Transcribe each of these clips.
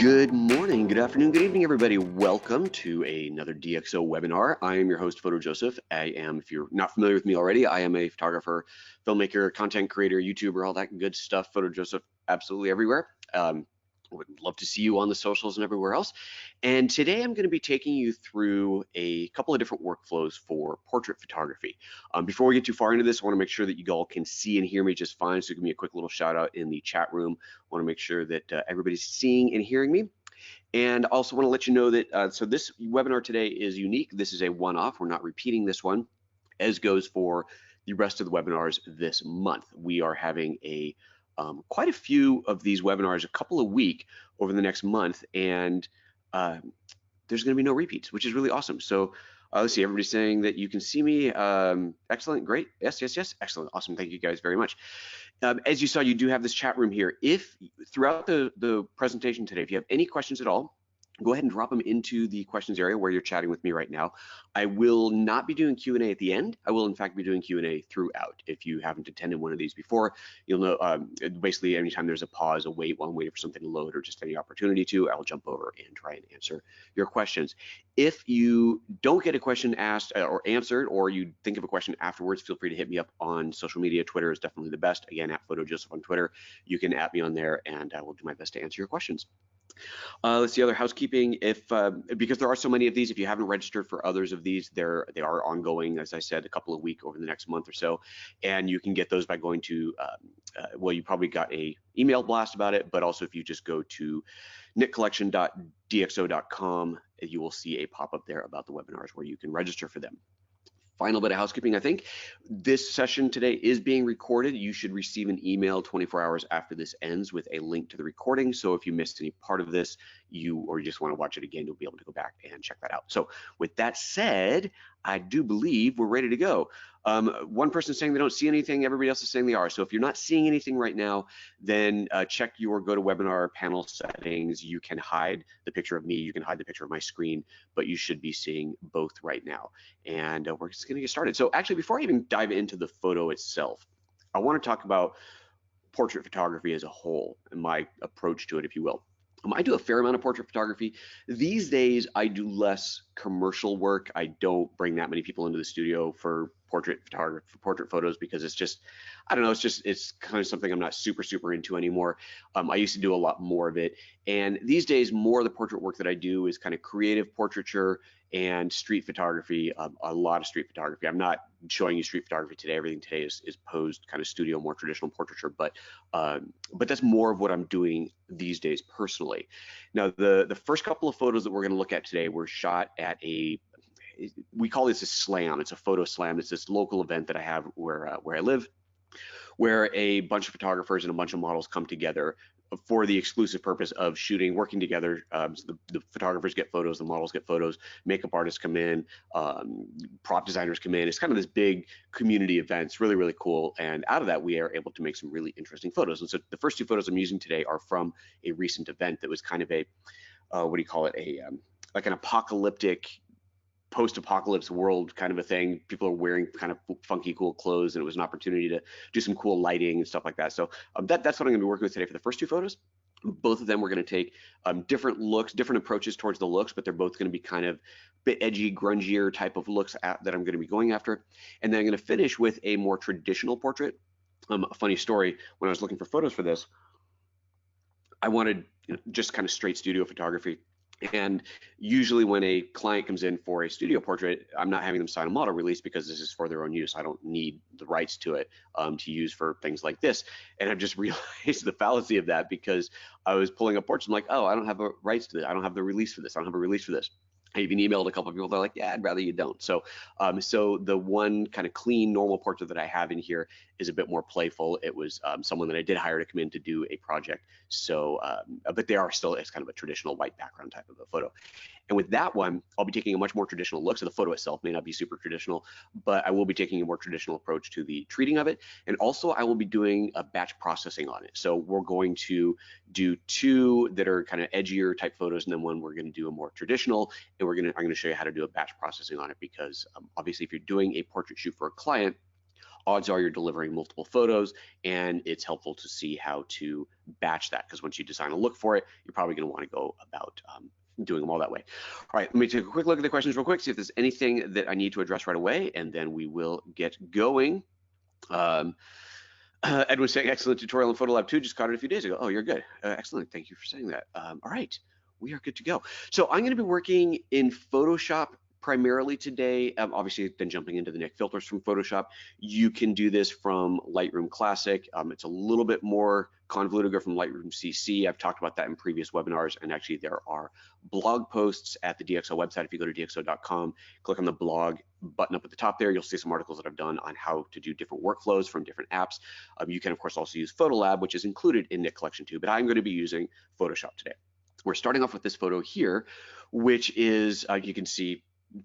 Good morning, good afternoon, good evening, everybody. Welcome to another DxO webinar. I am your host, PhotoJoseph. If you're not familiar with me already, I am a photographer, filmmaker, content creator, YouTuber, all that good stuff. PhotoJoseph, absolutely everywhere. Would love to see you on the socials and everywhere else. And today I'm going to be taking you through a couple of different workflows for portrait photography. Before we get too far into this, I want to make sure that you all can see and hear me just fine. So give me a quick little shout out in the chat room. I want to make sure that everybody's seeing and hearing me. And also want to let you know that, so this webinar today is unique. This is a one-off. We're not repeating this one, as goes for the rest of the webinars this month. We are having quite a few of these webinars, a couple a week over the next month, and there's going to be no repeats, which is really awesome. So let's see, everybody's saying that you can see me. Excellent, great, yes, excellent, awesome. Thank you guys very much. As you saw, you do have this chat room here. If throughout the presentation today, if you have any questions at all, go ahead and drop them into the questions area where you're chatting with me right now. I will not be doing Q&A at the end. I will in fact be doing Q&A throughout. If you haven't attended one of these before, you'll know basically anytime there's a pause, a wait while I'm waiting for something to load, or just any opportunity to, I'll jump over and try and answer your questions. If you don't get a question asked or answered, or you think of a question afterwards, feel free to hit me up on social media. Twitter is definitely the best. Again, at PhotoJoseph on Twitter. You can at me on there, and I will do my best to answer your questions. Let's see, other housekeeping. If because there are so many of these, if you haven't registered for others of these, they are ongoing, as I said, a couple of weeks over the next month or so, and you can get those by going to well, you probably got a email blast about it, but also if you just go to nickcollection.dxo.com, you will see a pop-up there about the webinars where you can register for them. Final bit of housekeeping, I think. This session today is being recorded. You should receive an email 24 hours after this ends with a link to the recording. So if you missed any part of this, or you just want to watch it again, you'll be able to go back and check that out. So with that said, I do believe we're ready to go. One person saying they don't see anything, everybody else is saying they are. So if you're not seeing anything right now, then check your GoToWebinar panel settings. You can hide the picture of me, you can hide the picture of my screen, but you should be seeing both right now. And we're just gonna get started. So actually, before I even dive into the photo itself, I wanna talk about portrait photography as a whole and my approach to it, if you will. I do a fair amount of portrait photography. These days, I do less commercial work. I don't bring that many people into the studio for portrait photography, for portrait photos, because it's just, I don't know, it's kind of something I'm not super into anymore. I used to do a lot more of it. And these days, more of the portrait work that I do is kind of creative portraiture and street photography, a lot of street photography. I'm not showing you street photography today. Everything today is posed kind of studio, more traditional portraiture, but that's more of what I'm doing these days personally. Now, the first couple of photos that we're going to look at today were shot at we call this a slam. It's a photo slam. It's this local event that I have where I live, where a bunch of photographers and a bunch of models come together for the exclusive purpose of shooting, working together. So the photographers get photos, the models get photos, makeup artists come in, prop designers come in. It's kind of this big community event. It's really, really cool. And out of that, we are able to make some really interesting photos. And so the first two photos I'm using today are from a recent event that was kind of a, what do you call it? Like an apocalyptic, post-apocalypse world kind of a thing. People are wearing kind of funky, cool clothes, and it was an opportunity to do some cool lighting and stuff like that. So that's what I'm going to be working with today for the first two photos. Both of them we're going to take different looks, different approaches towards the looks, but they're both going to be kind of a bit edgy, grungier type of looks that I'm going to be going after. And then I'm going to finish with a more traditional portrait. A funny story, when I was looking for photos for this, I wanted just kind of straight studio photography. And usually when a client comes in for a studio portrait, I'm not having them sign a model release because this is for their own use. I don't need the rights to it to use for things like this. And I've just realized the fallacy of that, because I was pulling up portraits. I'm like, oh, I don't have the rights to this. I don't have the release for this. I don't have a release for this. I even emailed a couple of people. They're like, yeah, I'd rather you don't. So, so the one kind of clean, normal portrait that I have in here is a bit more playful. It was someone that I did hire to come in to do a project. So, but they are still, it's kind of a traditional white background type of a photo. And with that one, I'll be taking a much more traditional look. So the photo itself may not be super traditional, but I will be taking a more traditional approach to the treating of it. And also I will be doing a batch processing on it. So we're going to do two that are kind of edgier type photos, and then one we're going to do a more traditional. And I'm going to show you how to do a batch processing on it, because obviously if you're doing a portrait shoot for a client, odds are you're delivering multiple photos, and it's helpful to see how to batch that, because once you design a look for it, you're probably going to want to go about doing them all that way. All right, let me take a quick look at the questions real quick, see if there's anything that I need to address right away, and then we will get going. Edwin saying, excellent tutorial in PhotoLab 2, just caught it a few days ago. Oh, you're good. Excellent, thank you for saying that. All right, we are good to go. So I'm gonna be working in Photoshop primarily today, obviously then jumping into the Nik filters from Photoshop. You can do this from Lightroom Classic. It's a little bit more convoluted to go from Lightroom CC. I've talked about that in previous webinars, and actually there are blog posts at the DxO website. If you go to DxO.com, click on the blog button up at the top there, you'll see some articles that I've done on how to do different workflows from different apps. You can of course also use PhotoLab, which is included in Nik Collection 2, but I'm going to be using Photoshop today. We're starting off with this photo here, which is, you can see,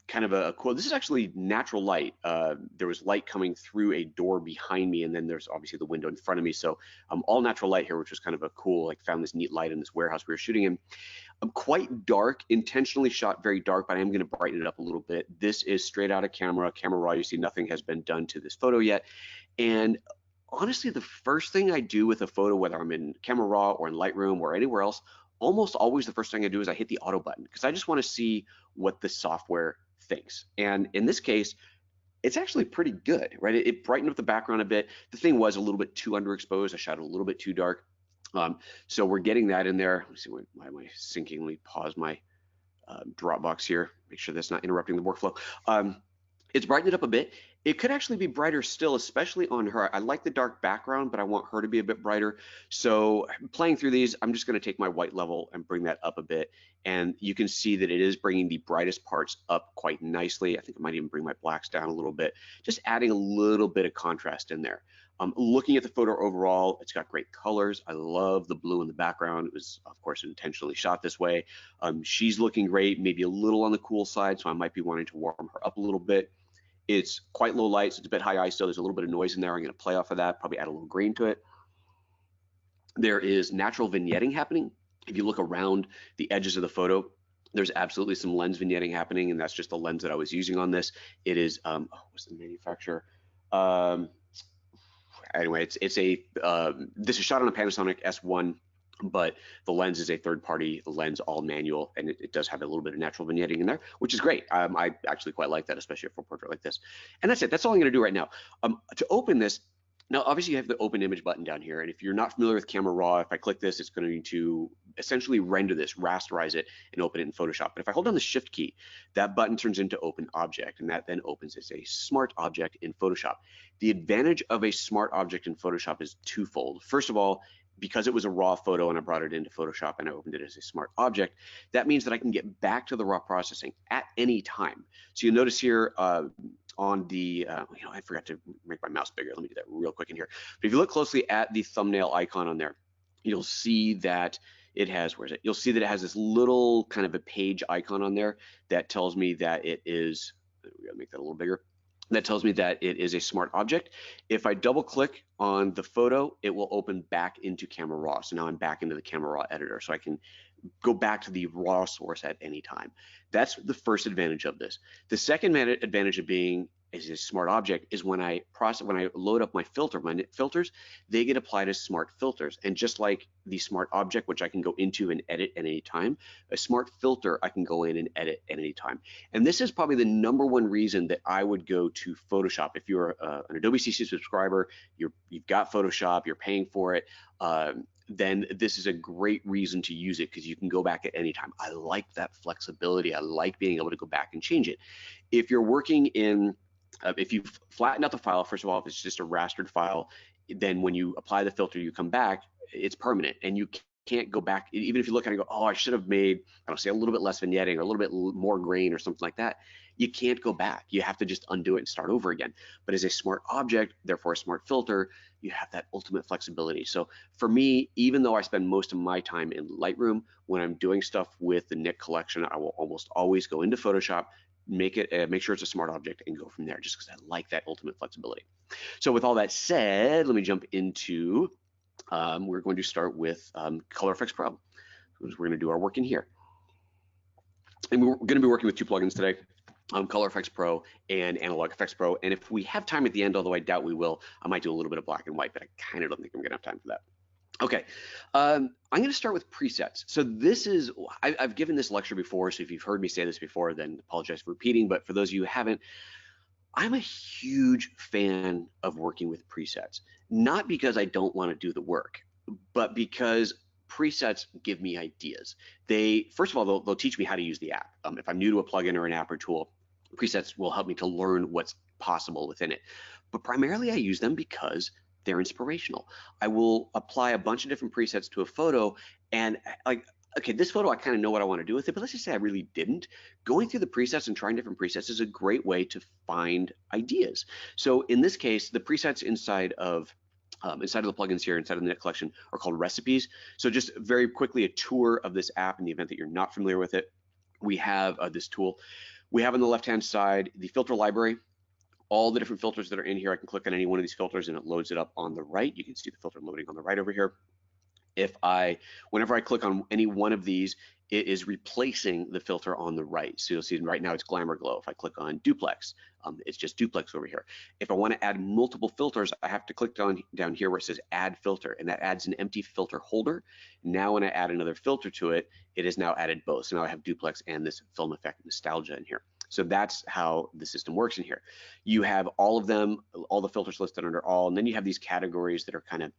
kind of a cool, this is actually natural light. There was light coming through a door behind me, and then there's obviously the window in front of me. So all natural light here, which was kind of a cool, like found this neat light in this warehouse we were shooting in. Quite dark, intentionally shot very dark, but I am going to brighten it up a little bit. This is straight out of camera raw. You see nothing has been done to this photo yet. And honestly, the first thing I do with a photo, whether I'm in camera raw or in Lightroom or anywhere else, almost always the first thing I do is I hit the auto button, because I just want to see what the software thinks. And in this case, it's actually pretty good, right? It brightened up the background a bit. The thing was a little bit too underexposed. I shot it a little bit too dark. So we're getting that in there. Let me see, why am I syncing? Let me pause my Dropbox here, make sure that's not interrupting the workflow. It's brightened it up a bit. It could actually be brighter still, especially on her. I like the dark background, but I want her to be a bit brighter. So playing through these, I'm just going to take my white level and bring that up a bit. And you can see that it is bringing the brightest parts up quite nicely. I think I might even bring my blacks down a little bit, just adding a little bit of contrast in there. Looking at the photo overall, it's got great colors. I love the blue in the background. It was, of course, intentionally shot this way. She's looking great, maybe a little on the cool side, so I might be wanting to warm her up a little bit. It's quite low light, so it's a bit high ISO. There's a little bit of noise in there. I'm going to play off of that, probably add a little green to it. There is natural vignetting happening. If you look around the edges of the photo, there's absolutely some lens vignetting happening, and that's just the lens that I was using on this. It is, what's the manufacturer? Anyway, this is shot on a Panasonic S1, but the lens is a third-party lens, all manual, and it does have a little bit of natural vignetting in there, which is great. I actually quite like that, especially for a portrait like this. And that's it. That's all I'm going to do right now. To open this, now obviously you have the open image button down here, and if you're not familiar with Camera Raw, if I click this, it's going to essentially render this, rasterize it, and open it in Photoshop. But if I hold down the Shift key, that button turns into Open Object, and that then opens as a Smart Object in Photoshop. The advantage of a Smart Object in Photoshop is twofold. First of all, because it was a raw photo and I brought it into Photoshop and I opened it as a smart object, that means that I can get back to the raw processing at any time. So you'll notice here on the, I forgot to make my mouse bigger. Let me do that real quick in here. But if you look closely at the thumbnail icon on there, you'll see that it has, where is it? You'll see that it has this little kind of a page icon on there that tells me that it is, we gotta make that a little bigger. That tells me that it is a smart object. If I double click on the photo, it will open back into Camera Raw. So now I'm back into the Camera Raw editor, so I can go back to the raw source at any time. That's the first advantage of this. The second advantage of being as a smart object is when I load up my filters, they get applied as smart filters. And just like the smart object, which I can go into and edit at any time, a smart filter I can go in and edit at any time. And this is probably the #1 reason that I would go to Photoshop. If you're an Adobe CC subscriber, you've got Photoshop, you're paying for it, then this is a great reason to use it, because you can go back at any time. I like that flexibility. I like being able to go back and change it. If you're working in, if you flatten out the file, first of all, if it's just a rastered file, then when you apply the filter, you come back, it's permanent, and you can't go back. Even if you look at it and go, oh, I should have made, I don't say, a little bit less vignetting or a little bit more grain or something like that, you can't go back. You have to just undo it and start over again. But as a smart object, therefore a smart filter, you have that ultimate flexibility. So for me, even though I spend most of my time in Lightroom, when I'm doing stuff with the Nik collection, I will almost always go into Photoshop, make sure it's a smart object, and go from there, just because I like that ultimate flexibility. So with all that said, let me jump into, we're going to start with Color Efex Pro. We're going to do our work in here. And we're going to be working with 2 plugins today. Color Efex Pro and Analog Efex Pro. And if we have time at the end, although I doubt we will, I might do a little bit of black and white, but I kind of don't think I'm gonna have time for that. Okay, I'm going to start with presets. So this is, I've given this lecture before, so if you've heard me say this before, then apologize for repeating, but for those of you who haven't, I'm a huge fan of working with presets, not because I don't want to do the work, but because presets give me ideas. First of all, they'll teach me how to use the app. If I'm new to a plugin or an app or tool, presets will help me to learn what's possible within it. But primarily I use them because they're inspirational. I will apply a bunch of different presets to a photo and like, okay, this photo, I kind of know what I want to do with it, but let's just say I really didn't. Going through the presets and trying different presets is a great way to find ideas. So in this case, the presets inside of the plugins here, inside of the Knit collection, are called recipes. So just very quickly, a tour of this app in the event that you're not familiar with it. We have this tool. We have on the left-hand side the filter library. All the different filters that are in here, I can click on any one of these filters and it loads it up on the right. You can see the filter loading on the right over here. Whenever I click on any one of these, it is replacing the filter on the right. So you'll see right now it's Glamour Glow. If I click on Duplex, it's just Duplex over here. If I want to add multiple filters, I have to click down here where it says Add Filter, and that adds an empty filter holder. Now when I add another filter to it, it has now added both. So now I have Duplex and this Film Effect Nostalgia in here. So that's how the system works in here. You have all of them, all the filters listed under all, and then you have these categories that are kind of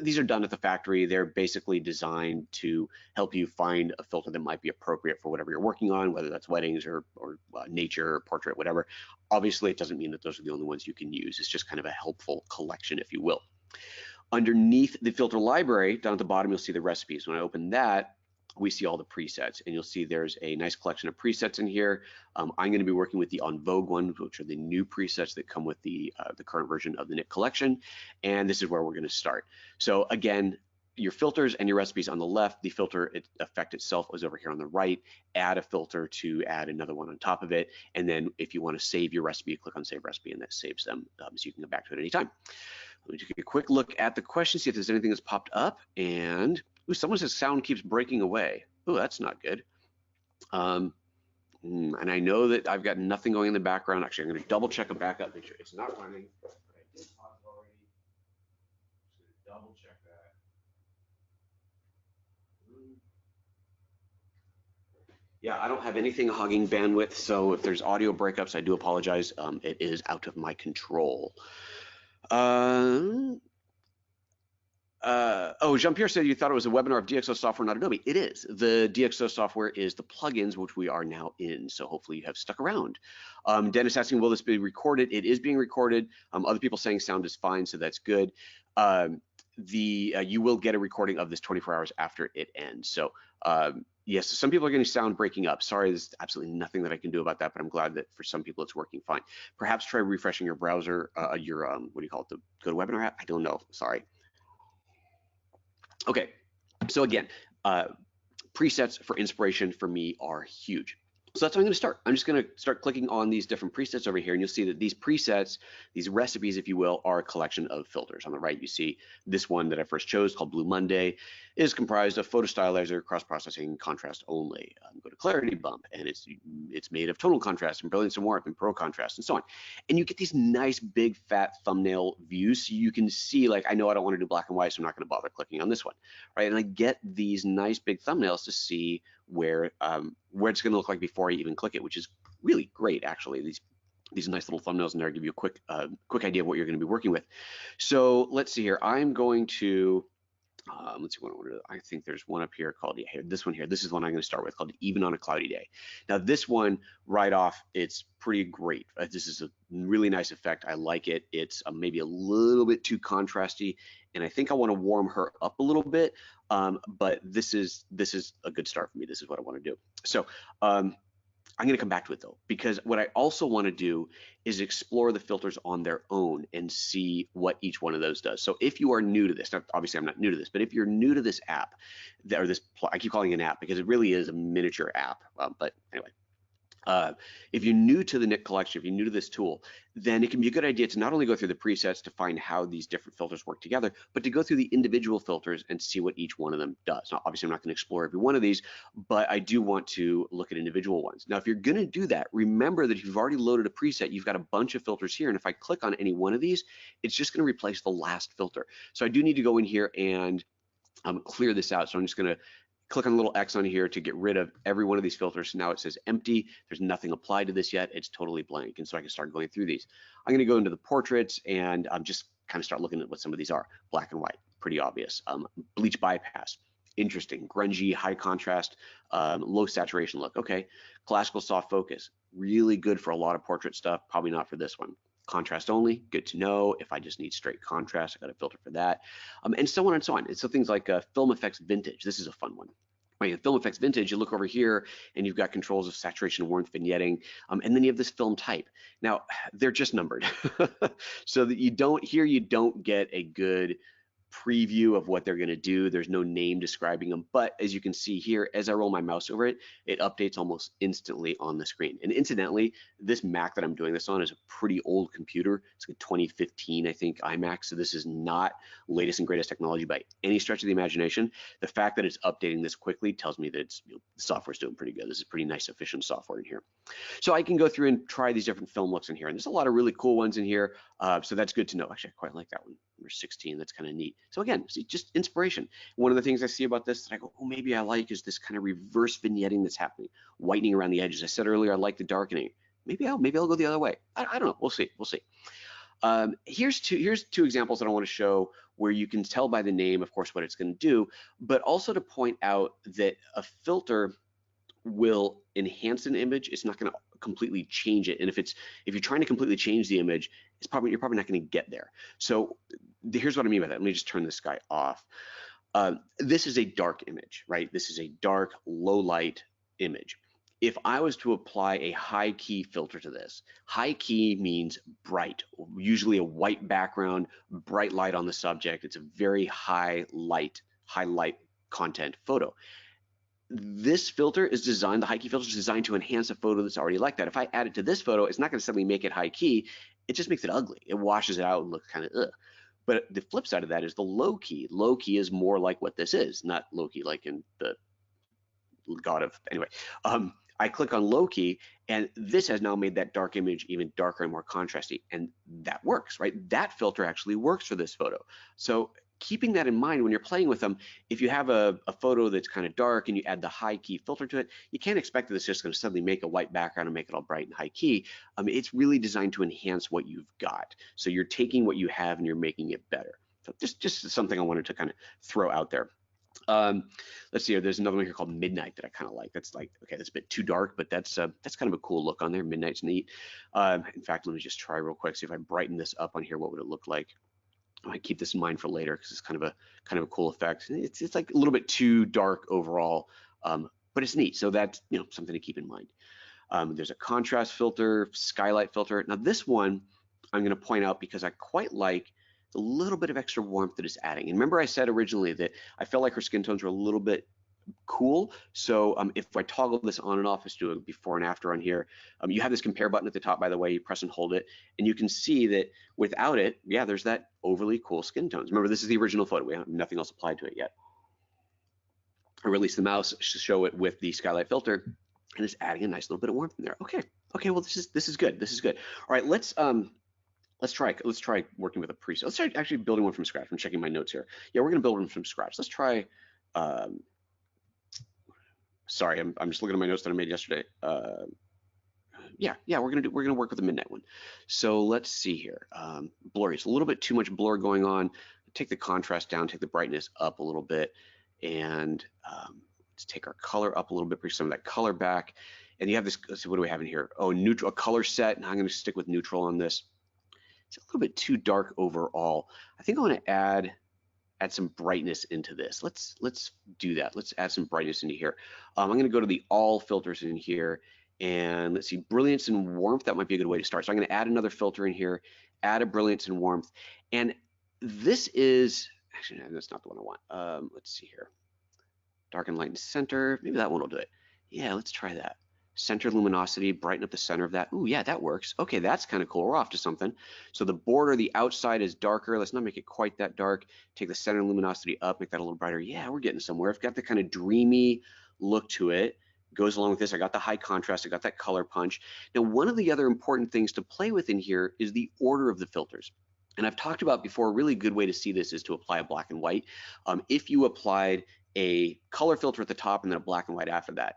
these are done at the factory. They're basically designed to help you find a filter that might be appropriate for whatever you're working on, whether that's weddings or nature, or portrait, whatever. Obviously, it doesn't mean that those are the only ones you can use. It's just kind of a helpful collection, if you will. Underneath the filter library, down at the bottom, you'll see the recipes. When I open that, we see all the presets, and you'll see there's a nice collection of presets in here. I'm going to be working with the En Vogue ones, which are the new presets that come with the current version of the Knit collection, and this is where we're going to start. So again, your filters and your recipes on the left, the filter effect itself is over here on the right. Add a filter to add another one on top of it, and then if you want to save your recipe, click on Save Recipe, and that saves them, so you can go back to it anytime. Let me take a quick look at the question, see if there's anything that's popped up, and ooh, someone says sound keeps breaking away. Oh, that's not good. And I know that I've got nothing going in the background. Actually, I'm going to double check a backup, make sure it's not running. But I did pause it already. Just going to double check that. Yeah, I don't have anything hogging bandwidth, so if there's audio breakups, I do apologize. It is out of my control. Jean-Pierre said you thought it was a webinar of DxO software, not Adobe. It is. The DxO software is the plugins, which we are now in. So hopefully you have stuck around. Dennis asking, will this be recorded? It is being recorded. Other people saying sound is fine, so that's good. You will get a recording of this 24 hours after it ends. So yes, some people are getting sound breaking up. Sorry, there's absolutely nothing that I can do about that, but I'm glad that for some people it's working fine. Perhaps try refreshing your browser, what do you call it, the GoToWebinar app? I don't know, sorry. Okay, so again, presets for inspiration for me are huge. So that's how I'm going to start. I'm just going to start clicking on these different presets over here, and you'll see that these presets, these recipes, if you will, are a collection of filters. On the right, you see this one that I first chose called Blue Monday is comprised of photo stylizer, cross-processing, contrast only. Go to clarity bump, and it's made of tonal contrast and brilliance and warmth and pro contrast and so on. And you get these nice big fat thumbnail views, so you can see, like, I know I don't want to do black and white, so I'm not going to bother clicking on this one, right? And I get these nice big thumbnails to see where it's going to look like before I even click it, which is really great, actually. These nice little thumbnails in there give you a quick idea of what you're going to be working with. So let's see here. I'm going to let's see what I want to do. I think there's one up here called this one here. This is one I'm going to start with called Even on a Cloudy Day. Now this one right off, it's pretty great. This is a really nice effect. I like it. It's maybe a little bit too contrasty, and I think I want to warm her up a little bit. But this is a good start for me. This is what I want to do. So I'm going to come back to it though, because what I also want to do is explore the filters on their own and see what each one of those does. So if you are new to this, now, obviously I'm not new to this, but if you're new to this app, or I keep calling it an app because it really is a miniature app. But anyway, If you're new to the Nik collection, if you're new to this tool, then it can be a good idea to not only go through the presets to find how these different filters work together, but to go through the individual filters and see what each one of them does. Now, obviously, I'm not going to explore every one of these, but I do want to look at individual ones. Now, if you're going to do that, remember that if you've already loaded a preset, you've got a bunch of filters here, and if I click on any one of these, it's just going to replace the last filter. So I do need to go in here and clear this out. So I'm just going to click on the little X on here to get rid of every one of these filters. So now it says empty. There's nothing applied to this yet. It's totally blank. And so I can start going through these. I'm going to go into the portraits and just kind of start looking at what some of these are. Black and white, pretty obvious. Bleach bypass, interesting. Grungy, high contrast, low saturation look. Okay. Classical soft focus, really good for a lot of portrait stuff. Probably not for this one. Contrast only, good to know. If I just need straight contrast, I got a filter for that, and so on and so on. And so things like Film Effects Vintage, this is a fun one. Right, in Film Effects Vintage, you look over here and you've got controls of saturation, warmth, vignetting, and then you have this film type. Now, they're just numbered, so that you don't get a good preview of what they're going to do. There's no name describing them, but as you can see here, as I roll my mouse over it, it updates almost instantly on the screen. And incidentally, this Mac that I'm doing this on is a pretty old computer. It's a 2015, I think, iMac, so this is not latest and greatest technology by any stretch of the imagination. The fact that it's updating this quickly tells me that it's, the software's doing pretty good. This is pretty nice, efficient software in here. So I can go through and try these different film looks in here, and there's a lot of really cool ones in here, so that's good to know. Actually, I quite like that one, number 16. That's kind of neat. So again, see, just inspiration. One of the things I see about this that I go, oh, maybe I like is this kind of reverse vignetting that's happening, whitening around the edges. I said earlier I like the darkening. Maybe I'll go the other way. I don't know. We'll see. Here's two examples that I want to show where you can tell by the name, of course, what it's going to do, but also to point out that a filter will enhance an image. It's not going to completely change it. And if you're trying to completely change the image, you're probably not going to get there. So here's what I mean by that. Let me just turn this guy off. This is a dark image, right? This is a dark, low light image. If I was to apply a high key filter to this, high key means bright, usually a white background, bright light on the subject. It's a very high light content photo. This filter is designed, the high key filter is designed to enhance a photo that's already like that. If I add it to this photo, it's not going to suddenly make it high key. It just makes it ugly. It washes it out and looks kind of ugh. But the flip side of that is the low key. Low key is more like what this is, not low key like in the God of, anyway. I click on low key, and this has now made that dark image even darker and more contrasty, and that works, right? That filter actually works for this photo. So keeping that in mind when you're playing with them, if you have a photo that's kind of dark and you add the high key filter to it, you can't expect that it's just going to suddenly make a white background and make it all bright and high key. It's really designed to enhance what you've got. So you're taking what you have and you're making it better. So just something I wanted to kind of throw out there. Let's see here. There's another one here called Midnight that I kind of like. That's like, okay, that's a bit too dark, but that's kind of a cool look on there. Midnight's neat. In fact, let me just try real quick. See if I brighten this up on here, what would it look like? I might keep this in mind for later because it's kind of a cool effect. It's like a little bit too dark overall, but it's neat. So that's something to keep in mind. There's a contrast filter, skylight filter. Now this one I'm going to point out because I quite like the little bit of extra warmth that it's adding. And remember I said originally that I felt like her skin tones were a little bit cool. So if I toggle this on and off, let's do a before and after on here. You have this compare button at the top, by the way. You press and hold it, and you can see that without it, yeah, there's that overly cool skin tones. Remember, this is the original photo. We have nothing else applied to it yet. I release the mouse to show it with the skylight filter, and it's adding a nice little bit of warmth in there. Okay, well this is good. All right, let's try working with a preset. Let's try actually building one from scratch. I'm checking my notes here. Yeah, we're gonna build one from scratch. Let's try. Sorry, I'm just looking at my notes that I made yesterday. Yeah, we're gonna work with the Midnight one. So let's see here. Blurry. It's a little bit too much blur going on. Take the contrast down, take the brightness up a little bit, and let's take our color up a little bit, bring some of that color back. And you have this. Let's see, what do we have in here? Oh, neutral, a color set. And I'm gonna stick with neutral on this. It's a little bit too dark overall. I think I want to add some brightness into this. Let's do that. Let's add some brightness into here. I'm going to go to the all filters in here, and let's see, brilliance and warmth. That might be a good way to start. So I'm going to add another filter in here, add a brilliance and warmth, and this is actually no, that's not the one I want. Let's see here, dark and light and center. Maybe that one will do it. Yeah, let's try that. center luminosity, brighten up the center of that. Ooh, yeah, that works. Okay, that's kind of cool. We're off to something. So the border, the outside is darker. Let's not make it quite that dark. Take the center luminosity up, make that a little brighter. Yeah, we're getting somewhere. I've got the kind of dreamy look to it. Goes along with this. I got the high contrast. I got that color punch. Now, one of the other important things to play with in here is the order of the filters. And I've talked about before, a really good way to see this is to apply a black and white. If you applied a color filter at the top and then a black and white after that,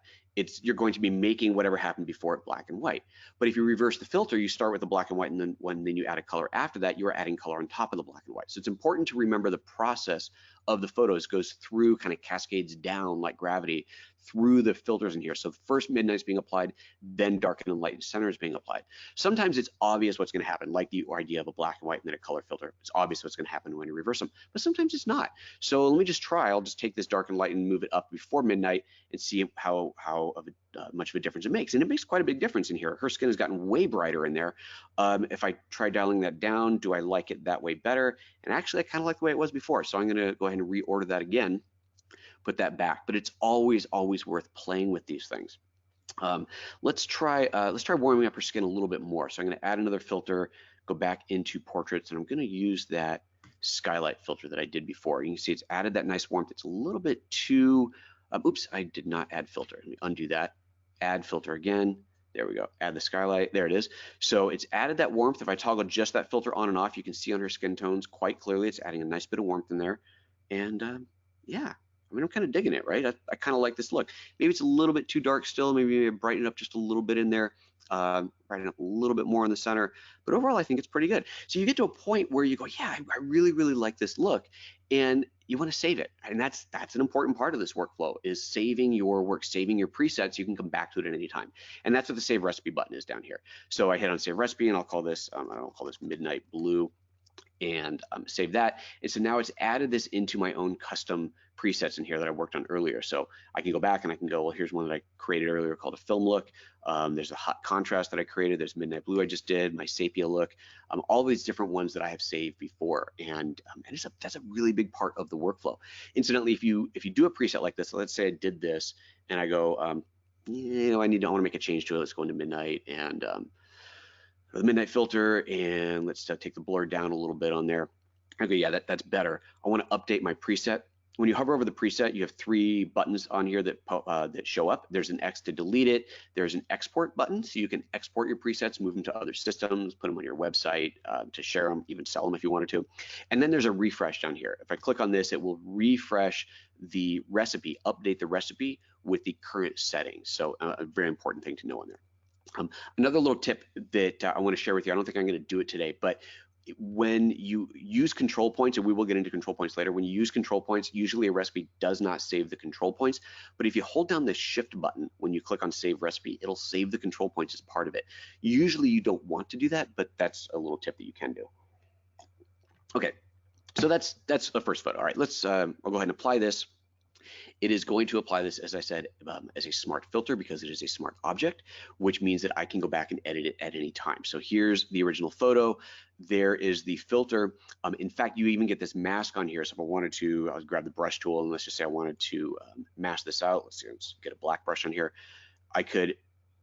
you're going to be making whatever happened before it black and white. But if you reverse the filter, you start with the black and white, and then when you add a color after that, you are adding color on top of the black and white. So it's important to remember the process of the photos goes through, kind of cascades down like gravity through the filters in here. So first midnight's being applied, then darken and lighten center is being applied. Sometimes it's obvious what's going to happen, like the idea of a black and white and then a color filter. It's obvious what's going to happen when you reverse them, but sometimes it's not. So let me just try. I'll just take this dark and light and move it up before midnight and see how much of a difference it makes. And it makes quite a big difference in here. Her skin has gotten way brighter in there. If I try dialing that down, do I like it that way better? And actually, I kind of like the way it was before. So I'm going to go ahead and reorder that again, put that back. But it's always worth playing with these things. Let's try warming up her skin a little bit more. So I'm going to add another filter, go back into portraits, and I'm going to use that skylight filter that I did before. You can see it's added that nice warmth. It's a little bit too, oops, I did not add filter. Let me undo that. Add filter again. There we go. Add the skylight. There it is. So it's added that warmth. If I toggle just that filter on and off, you can see on her skin tones quite clearly. It's adding a nice bit of warmth in there. And yeah, I mean, I'm kind of digging it, right? I kind of like this look. Maybe it's a little bit too dark still. Maybe brighten it up just a little bit in there. Brighten up a little bit more in the center. But overall, I think it's pretty good. So you get to a point where you go, yeah, I really, really like this look. And you want to save it. And that's an important part of this workflow, is saving your work, saving your presets. You can come back to it at any time. And that's what the Save Recipe button is down here. So I hit on Save Recipe, and I'll call this, I'll call this Midnight Blue, and save that. And so now it's added this into my own custom presets in here that I worked on earlier. So I can go back and I can go, well, here's one that I created earlier called a film look. There's a hot contrast that I created. There's Midnight Blue I just did, my sepia look, all these different ones that I have saved before. And that's a really big part of the workflow. Incidentally, if you do a preset like this, so let's say I did this and I go, I want to make a change to it. Let's go into Midnight and the Midnight filter, and let's take the blur down a little bit on there. Okay, yeah, that's better. I want to update my preset. When you hover over the preset, you have 3 buttons on here that show up. There's an X to delete it. There's an export button, so you can export your presets, move them to other systems, put them on your website to share them, even sell them if you wanted to. And then there's a refresh down here. If I click on this, it will refresh the recipe, update the recipe with the current settings. So a very important thing to know on there. Another little tip that I want to share with you, I don't think I'm going to do it today, but when you use control points, and we will get into control points later, when you use control points, usually a recipe does not save the control points. But if you hold down the shift button when you click on save recipe, it'll save the control points as part of it. Usually you don't want to do that, but that's a little tip that you can do. Okay, so that's the first photo. All right, let's I'll go ahead and apply this. It is going to apply this, as I said, as a smart filter because it is a smart object, which means that I can go back and edit it at any time. So here's the original photo. There is the filter. In fact, you even get this mask on here. So if I wanted to, I'll grab the brush tool, and let's just say I wanted to mask this out. Let's get a black brush on here. I could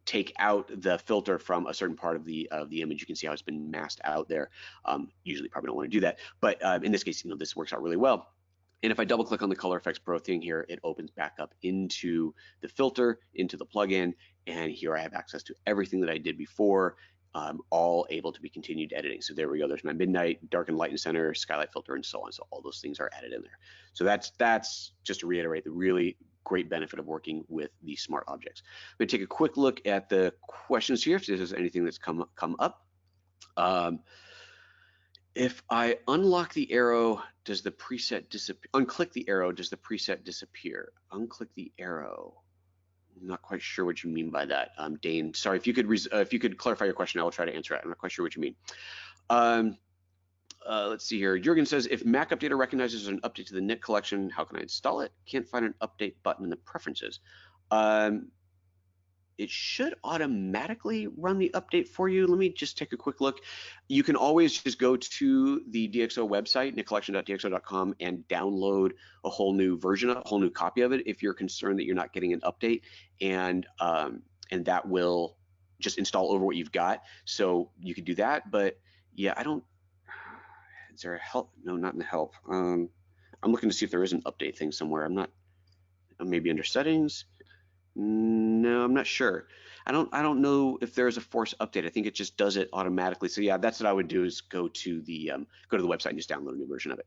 take out the filter from a certain part of the image. You can see how it's been masked out there. Usually probably don't want to do that, but in this case, this works out really well. And if I double click on the Efex Pro thing here, it opens back up into the filter, into the plugin, and here I have access to everything that I did before, all able to be continued editing. So there we go. There's my Midnight, Darken, Lighten Center, Skylight filter, and so on. So all those things are added in there. So that's just to reiterate the really great benefit of working with these smart objects. I'm going to take a quick look at the questions here, if there's anything that's come up. If I unlock the arrow, does the preset disappear? Unclick the arrow, does the preset disappear? Unclick the arrow. I'm not quite sure what you mean by that, Dane. Sorry, if you could clarify your question, I will try to answer it. I'm not quite sure what you mean. Let's see here. Jürgen says, if Mac Updater recognizes an update to the knit collection, how can I install it? Can't find an update button in the preferences. It should automatically run the update for you. Let me just take a quick look. You can always just go to the DxO website, knitcollection.dxo.com, and download a whole new version, a whole new copy of it if you're concerned that you're not getting an update. And and that will just install over what you've got. So you could do that, but yeah, I don't, is there a help? No, not in the help. I'm looking to see if there is an update thing somewhere. I'm not, maybe under settings. No, I'm not sure. I don't know if there's a force update. I think it just does it automatically. So yeah, that's what I would do, is go to the website and just download a new version of it.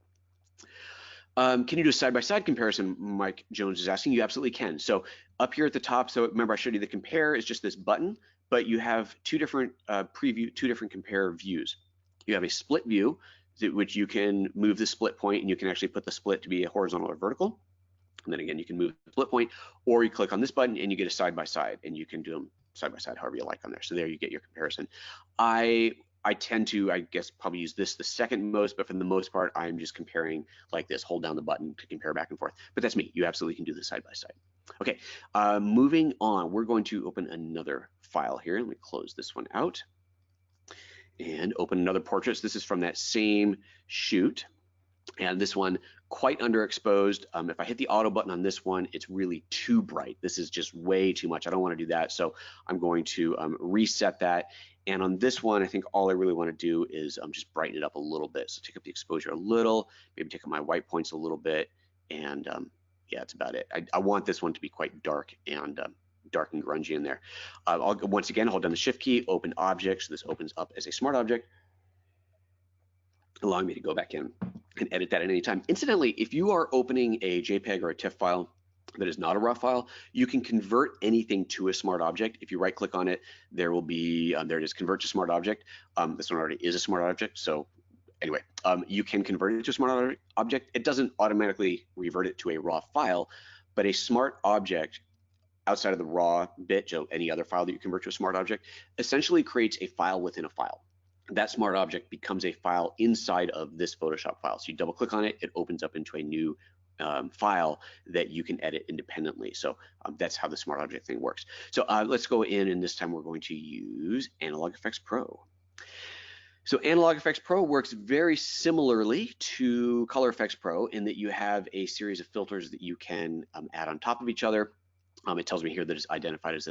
Can you do a side-by-side comparison? Mike Jones is asking. You absolutely can. So up here at the top, so remember I showed you the compare is just this button, but you have two different compare views. You have a split view, which you can move the split point, and you can actually put the split to be a horizontal or vertical. And then again, you can move the split point, or you click on this button and you get a side-by-side, and you can do them side-by-side however you like on there. So there you get your comparison. I tend to, I guess, probably use this the second most, but for the most part, I'm just comparing like this, hold down the button to compare back and forth. But that's me. You absolutely can do this side-by-side. Okay, moving on, we're going to open another file here. Let me close this one out and open another portrait. This is from that same shoot. And this one, quite underexposed. If I hit the auto button on this one, it's really too bright. This is just way too much. I don't want to do that. So I'm going to reset that. And on this one, I think all I really want to do is just brighten it up a little bit. So take up the exposure a little, maybe take up my white points a little bit. And yeah, that's about it. I want this one to be quite dark and grungy in there. I'll once again hold down the Shift key, open object. So this opens up as a smart object, allowing me to go back in and edit that at any time. Incidentally, if you are opening a JPEG or a TIFF file that is not a raw file, you can convert anything to a smart object. If you right click on it, there will be, there it is, convert to smart object. This one already is a smart object. So anyway, you can convert it to a smart object. It doesn't automatically revert it to a raw file, but a smart object outside of the raw bit, any other file that you convert to a smart object, essentially creates a file within a file. That smart object becomes a file inside of this Photoshop file. So you double click on it, it opens up into a new file that you can edit independently. So that's how the smart object thing works. So let's go in, and this time we're going to use Analog Efex Pro. So Analog Efex Pro works very similarly to Color Efex Pro in that you have a series of filters that you can add on top of each other. It tells me here that it's identified as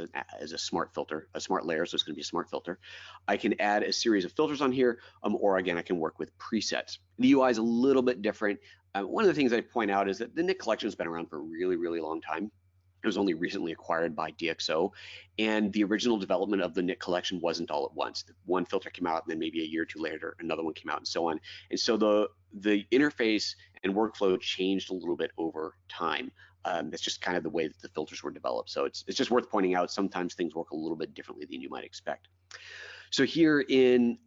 a smart filter, a smart layer, so it's going to be a smart filter. I can add a series of filters on here, or again, I can work with presets. The UI is a little bit different. One of the things I point out is that the Nik collection has been around for a really, really long time. It was only recently acquired by DxO, and the original development of the Nik collection wasn't all at once. One filter came out, and then maybe a year or two later, another one came out, and so on. And so the interface and workflow changed a little bit over time. That's just kind of the way that the filters were developed. So it's just worth pointing out, sometimes things work a little bit differently than you might expect. So here in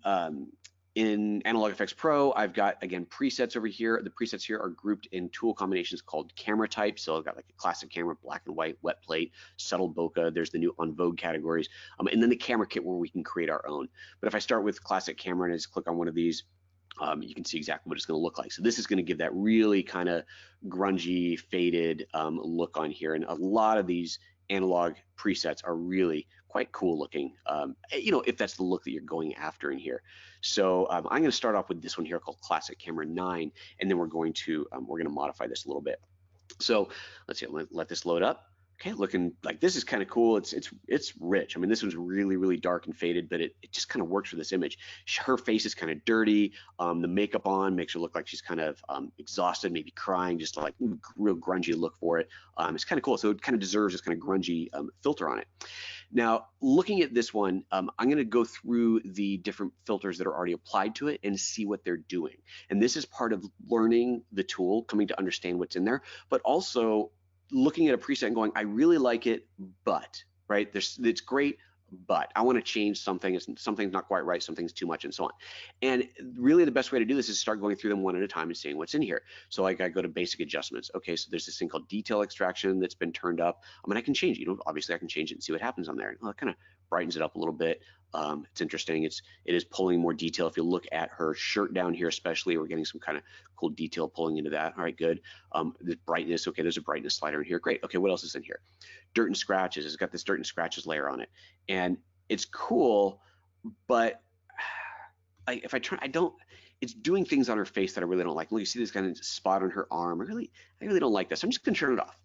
Analog Efex Pro, I've got, again, presets over here. The presets here are grouped in tool combinations called camera types. So I've got like a classic camera, black and white, wet plate, subtle bokeh. There's the new on Vogue categories. And then the camera kit where we can create our own. But if I start with classic camera and I just click on one of these, you can see exactly what it's going to look like. So this is going to give that really kind of grungy, faded look on here. And a lot of these analog presets are really quite cool looking, if that's the look that you're going after in here. So I'm going to start off with this one here called Classic Camera 9, and then we're going to modify this a little bit. So let's see, let this load up. Okay, looking like this is kind of cool. It's rich. I mean, this one's really, really dark and faded, but it just kind of works for this image. Her face is kind of dirty. The makeup on makes her look like she's kind of exhausted, maybe crying, just like real grungy look for it. It's kind of cool. So it kind of deserves this kind of grungy filter on it. Now, looking at this one, I'm going to go through the different filters that are already applied to it and see what they're doing. And this is part of learning the tool, coming to understand what's in there, but also looking at a preset and going, I really like it, but, right? It's great, but I want to change something. Something's not quite right, something's too much, and so on. And really the best way to do this is start going through them one at a time and seeing what's in here. So like I go to basic adjustments. Okay, so there's this thing called detail extraction that's been turned up. I mean, I can change it. Obviously I can change it and see what happens on there. Well, it kind of brightens it up a little bit. It's interesting. It is pulling more detail. If you look at her shirt down here, especially, we're getting some kind of cool detail pulling into that. All right, good. The brightness. Okay, there's a brightness slider in here. Great. Okay, what else is in here? Dirt and scratches. It's got this dirt and scratches layer on it, and it's cool. But if I try, it's doing things on her face that I really don't like. Look, you see this kind of spot on her arm. I really don't like this. I'm just gonna turn it off.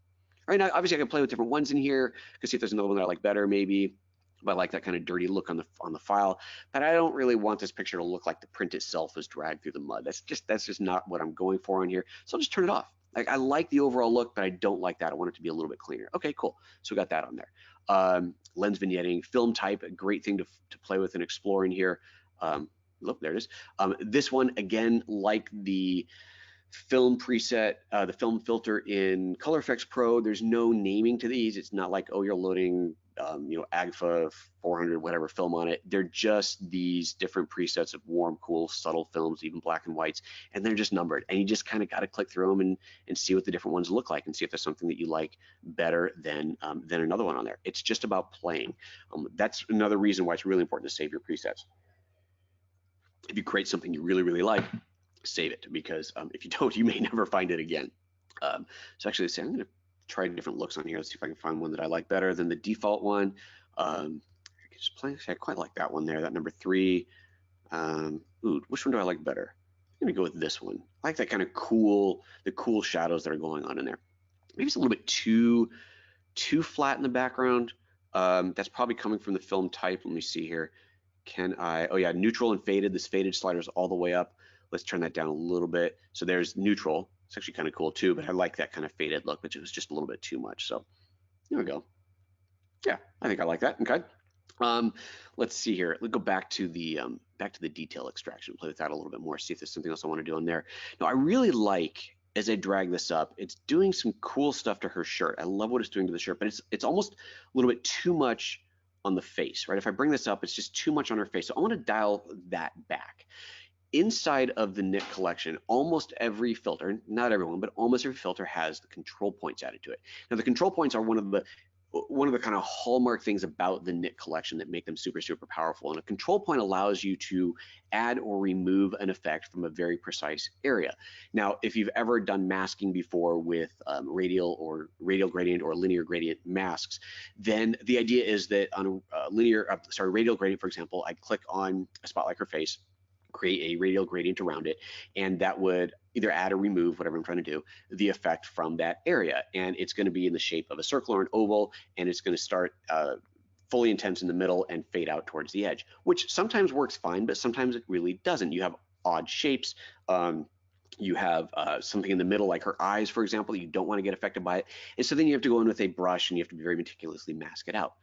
Right now, obviously, I can play with different ones in here. I can see if there's another one that I like better, maybe. But I like that kind of dirty look on the file, but I don't really want this picture to look like the print itself was dragged through the mud. That's just not what I'm going for on here. So I'll just turn it off. Like, I like the overall look, but I don't like that. I want it to be a little bit cleaner. Okay, cool. So we got that on there. Lens vignetting, film type, a great thing to play with and explore in here. Look, there it is. This one, again, like the film preset, the film filter in Efex Pro, there's no naming to these. It's not like, oh, you're loading Agfa 400 whatever film on it. They're just these different presets of warm, cool, subtle films, even black and whites, and they're just numbered, and you just kind of got to click through them and see what the different ones look like and see if there's something that you like better than another one on there. It's just about playing. That's another reason why it's really important to save your presets. If you create something you really, really like, save it, because if you don't, you may never find it again. So actually, let's see, I'm going to try different looks on here. Let's see if I can find one that I like better than the default one. Just play. I quite like that one there, that number 3. Ooh, which one do I like better? I'm going to go with this one. I like that kind of cool, the cool shadows that are going on in there. Maybe it's a little bit too flat in the background. That's probably coming from the film type. Let me see here. Can I, oh yeah, neutral and faded. This faded slider is all the way up. Let's turn that down a little bit. So there's neutral. It's actually kind of cool too, but I like that kind of faded look, which was just a little bit too much. So there we go. Yeah, I think I like that. Okay. Let's see here. Let's go back to the detail extraction. Play with that a little bit more. See if there's something else I want to do on there. Now I really like, as I drag this up, it's doing some cool stuff to her shirt. I love what it's doing to the shirt, but it's almost a little bit too much on the face, right? If I bring this up, it's just too much on her face. So I want to dial that back. Inside of the knit collection, almost every filter, not everyone, but almost every filter has the control points added to it. Now the control points are one of the kind of hallmark things about the knit collection that make them super, super powerful. And a control point allows you to add or remove an effect from a very precise area. Now, if you've ever done masking before with radial gradient or linear gradient masks, then the idea is that on a radial gradient, for example, I'd click on a spot like her face, create a radial gradient around it, and that would either add or remove, whatever I'm trying to do, the effect from that area. And it's going to be in the shape of a circle or an oval, and it's going to start fully intense in the middle and fade out towards the edge, which sometimes works fine, but sometimes it really doesn't. You have odd shapes. You have something in the middle, like her eyes, for example, you don't want to get affected by it. And so then you have to go in with a brush and you have to be very meticulously mask it out.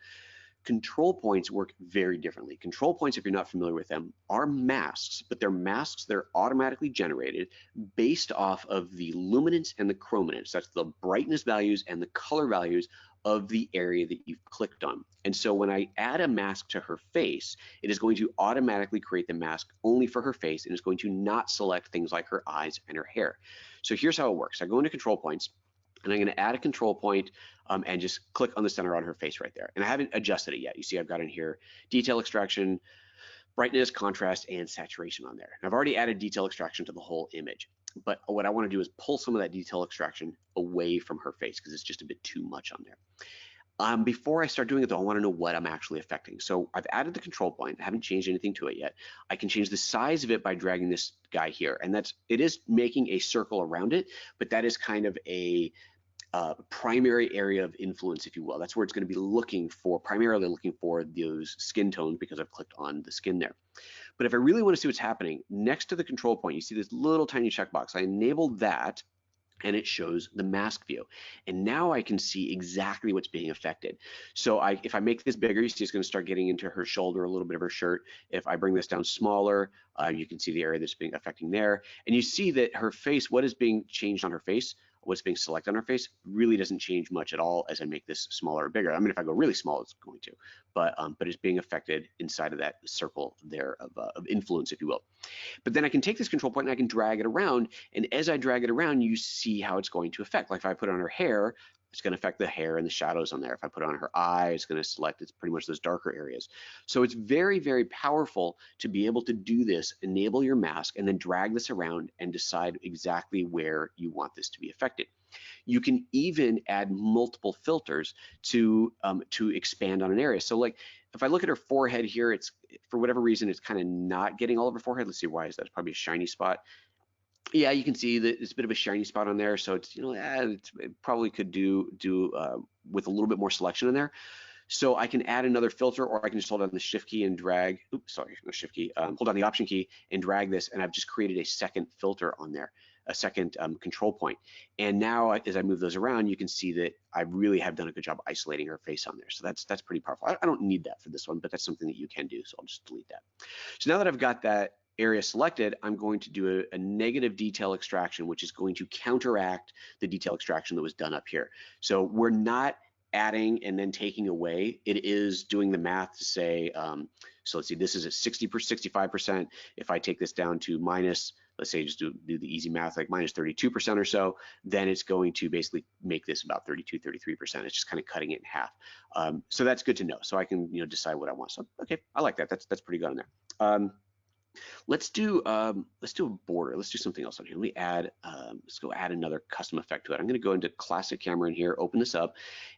Control points work very differently. Control points, if you're not familiar with them, are masks, but they're masks that are automatically generated based off of the luminance and the chrominance. That's the brightness values and the color values of the area that you've clicked on. And so when I add a mask to her face, it is going to automatically create the mask only for her face, and it's going to not select things like her eyes and her hair. So here's how it works. I go into control points, and I'm going to add a control point and just click on the center on her face right there. And I haven't adjusted it yet. You see I've got in here detail extraction, brightness, contrast, and saturation on there. And I've already added detail extraction to the whole image. But what I want to do is pull some of that detail extraction away from her face because it's just a bit too much on there. Before I start doing it though, I want to know what I'm actually affecting. So I've added the control point. I haven't changed anything to it yet. I can change the size of it by dragging this guy here. And it is making a circle around it, but that is kind of a primary area of influence, if you will. That's where it's going to be primarily looking for those skin tones because I've clicked on the skin there. But if I really want to see what's happening, next to the control point, you see this little tiny checkbox. I enabled that, and it shows the mask view. And now I can see exactly what's being affected. So if I make this bigger, you see it's going to start getting into her shoulder, a little bit of her shirt. If I bring this down smaller, you can see the area that's being affecting there. And you see that her face, what is being changed on her face, what's being selected on her face really doesn't change much at all as I make this smaller or bigger. I mean, if I go really small, it's going to, but it's being affected inside of that circle there of influence, if you will. But then I can take this control point and I can drag it around, and as I drag it around, you see how it's going to affect. Like if I put it on her hair, it's going to affect the hair and the shadows on there. If I put it on her eye, it's going to select, it's pretty much those darker areas. So it's very, very powerful to be able to do this, enable your mask, and then drag this around and decide exactly where you want this to be affected. You can even add multiple filters to expand on an area. So like if I look at her forehead here, it's for whatever reason, it's kind of not getting all of her forehead. Let's see why is that. It's probably a shiny spot. Yeah, you can see that it's a bit of a shiny spot on there, so it's it probably could do with a little bit more selection in there. So I can add another filter, or I can just hold down the shift key and drag, oops, sorry, no shift key, hold down the option key and drag this, and I've just created a second filter on there, a second control point. And now as I move those around, you can see that I really have done a good job isolating her face on there. So that's pretty powerful. I don't need that for this one, but that's something that you can do. So I'll just delete that. So now that I've got that area selected, I'm going to do a negative detail extraction, which is going to counteract the detail extraction that was done up here. So we're not adding and then taking away. It is doing the math to say, so let's see, this is at 65%. If I take this down to minus, let's say just do the easy math, like minus 32% or so, then it's going to basically make this about 32, 33%. It's just kind of cutting it in half. So that's good to know. So I can decide what I want. So okay, I like that. That's pretty good on there. Let's do a border. Let's do something else on here. Let me add, let's go add another custom effect to it. I'm going to go into classic camera in here, open this up,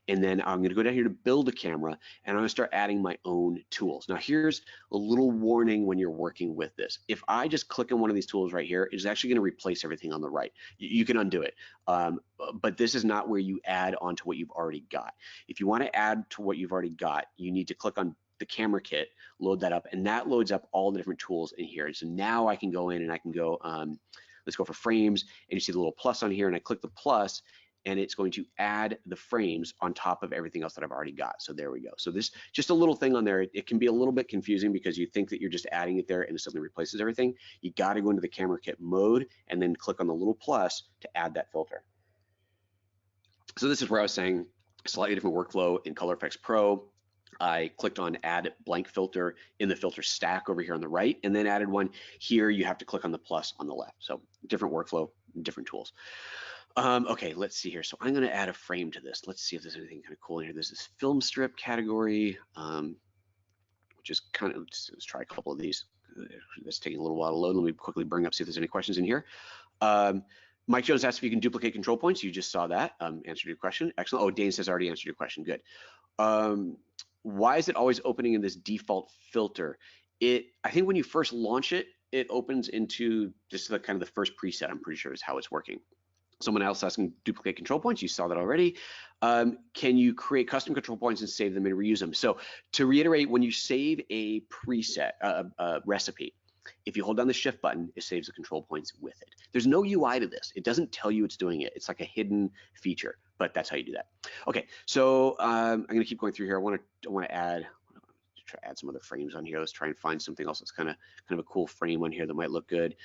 and then I'm going to go down here to build a camera, and I'm going to start adding my own tools. Now here's a little warning when you're working with this. If I just click on one of these tools right here, it's actually going to replace everything on the right. You can undo it, but this is not where you add onto what you've already got. If you want to add to what you've already got, you need to click on the camera kit, load that up, and that loads up all the different tools in here. And so now I can go in and I can go, let's go for frames, and you see the little plus on here, and I click the plus, and it's going to add the frames on top of everything else that I've already got. So there we go. So this, just a little thing on there, it can be a little bit confusing because you think that you're just adding it there and it suddenly replaces everything. You got to go into the camera kit mode and then click on the little plus to add that filter. So this is where I was saying slightly different workflow in Efex Pro. I clicked on add blank filter in the filter stack over here on the right, and then added one here. You have to click on the plus on the left. So different workflow, different tools. Okay, let's see here. So I'm going to add a frame to this. Let's see if there's anything kind of cool in here. There's this film strip category, which is kind of, let's try a couple of these. That's taking a little while to load. Let me quickly bring up, see if there's any questions in here. Mike Jones asked if you can duplicate control points. You just saw that. Answered your question. Excellent. Oh, Dane says I already answered your question. Good. Why is it always opening in this default filter? I think when you first launch it, it opens into just the kind of the first preset, I'm pretty sure is how it's working. Someone else asking duplicate control points, you saw that already. Can you create custom control points and save them and reuse them? So to reiterate, when you save a preset, a recipe, if you hold down the shift button, it saves the control points with it. There's no UI to this. It doesn't tell you it's doing it. It's like a hidden feature, but that's how you do that. Okay, so I'm gonna keep going through here. I want to add some other frames on here. Let's try and find something else that's kind of a cool frame on here that might look good,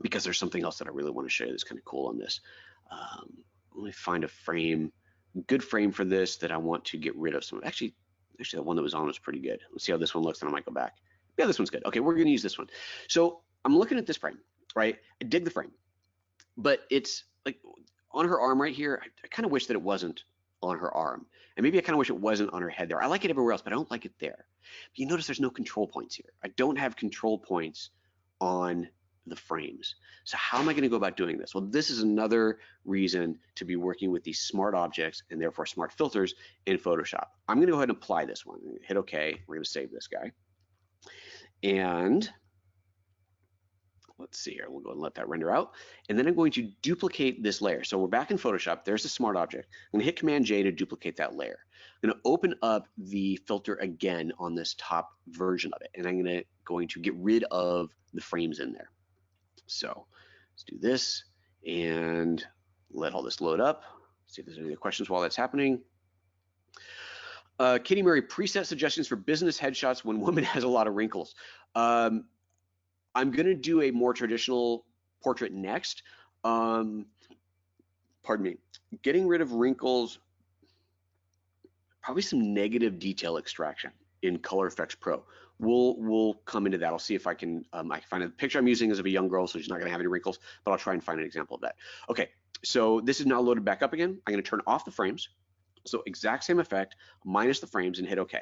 because there's something else that I really want to show you that's kind of cool on this. Let me find a frame, good frame for this that I want to get rid of. Some actually the one that was on was pretty good. Let's see how this one looks, and I might go back. Yeah, this one's good. Okay, we're gonna use this one. So I'm looking at this frame, right? I dig the frame, but it's like on her arm right here. I kind of wish that it wasn't on her arm, and maybe I kind of wish it wasn't on her head there. I like it everywhere else, but I don't like it there. But you notice there's no control points here. I don't have control points on the frames. So how am I going to go about doing this? Well, this is another reason to be working with these smart objects and therefore smart filters in Photoshop. I'm going to go ahead and apply this one. Hit OK. We're going to save this guy. And let's see here, we'll go and let that render out. And then I'm going to duplicate this layer. So we're back in Photoshop, there's a smart object. I'm gonna hit Command J to duplicate that layer. I'm gonna open up the filter again on this top version of it. And I'm going to get rid of the frames in there. So let's do this and let all this load up. See if there's any other questions while that's happening. Kitty Murray, preset suggestions for business headshots when woman has a lot of wrinkles. I'm going to do a more traditional portrait next. Pardon me. Getting rid of wrinkles, probably some negative detail extraction in Efex Pro. We'll come into that. I'll see if I can find a picture I'm using as of a young girl, so she's not going to have any wrinkles, but I'll try and find an example of that. Okay, so this is now loaded back up again. I'm going to turn off the frames. So exact same effect, minus the frames, and hit OK.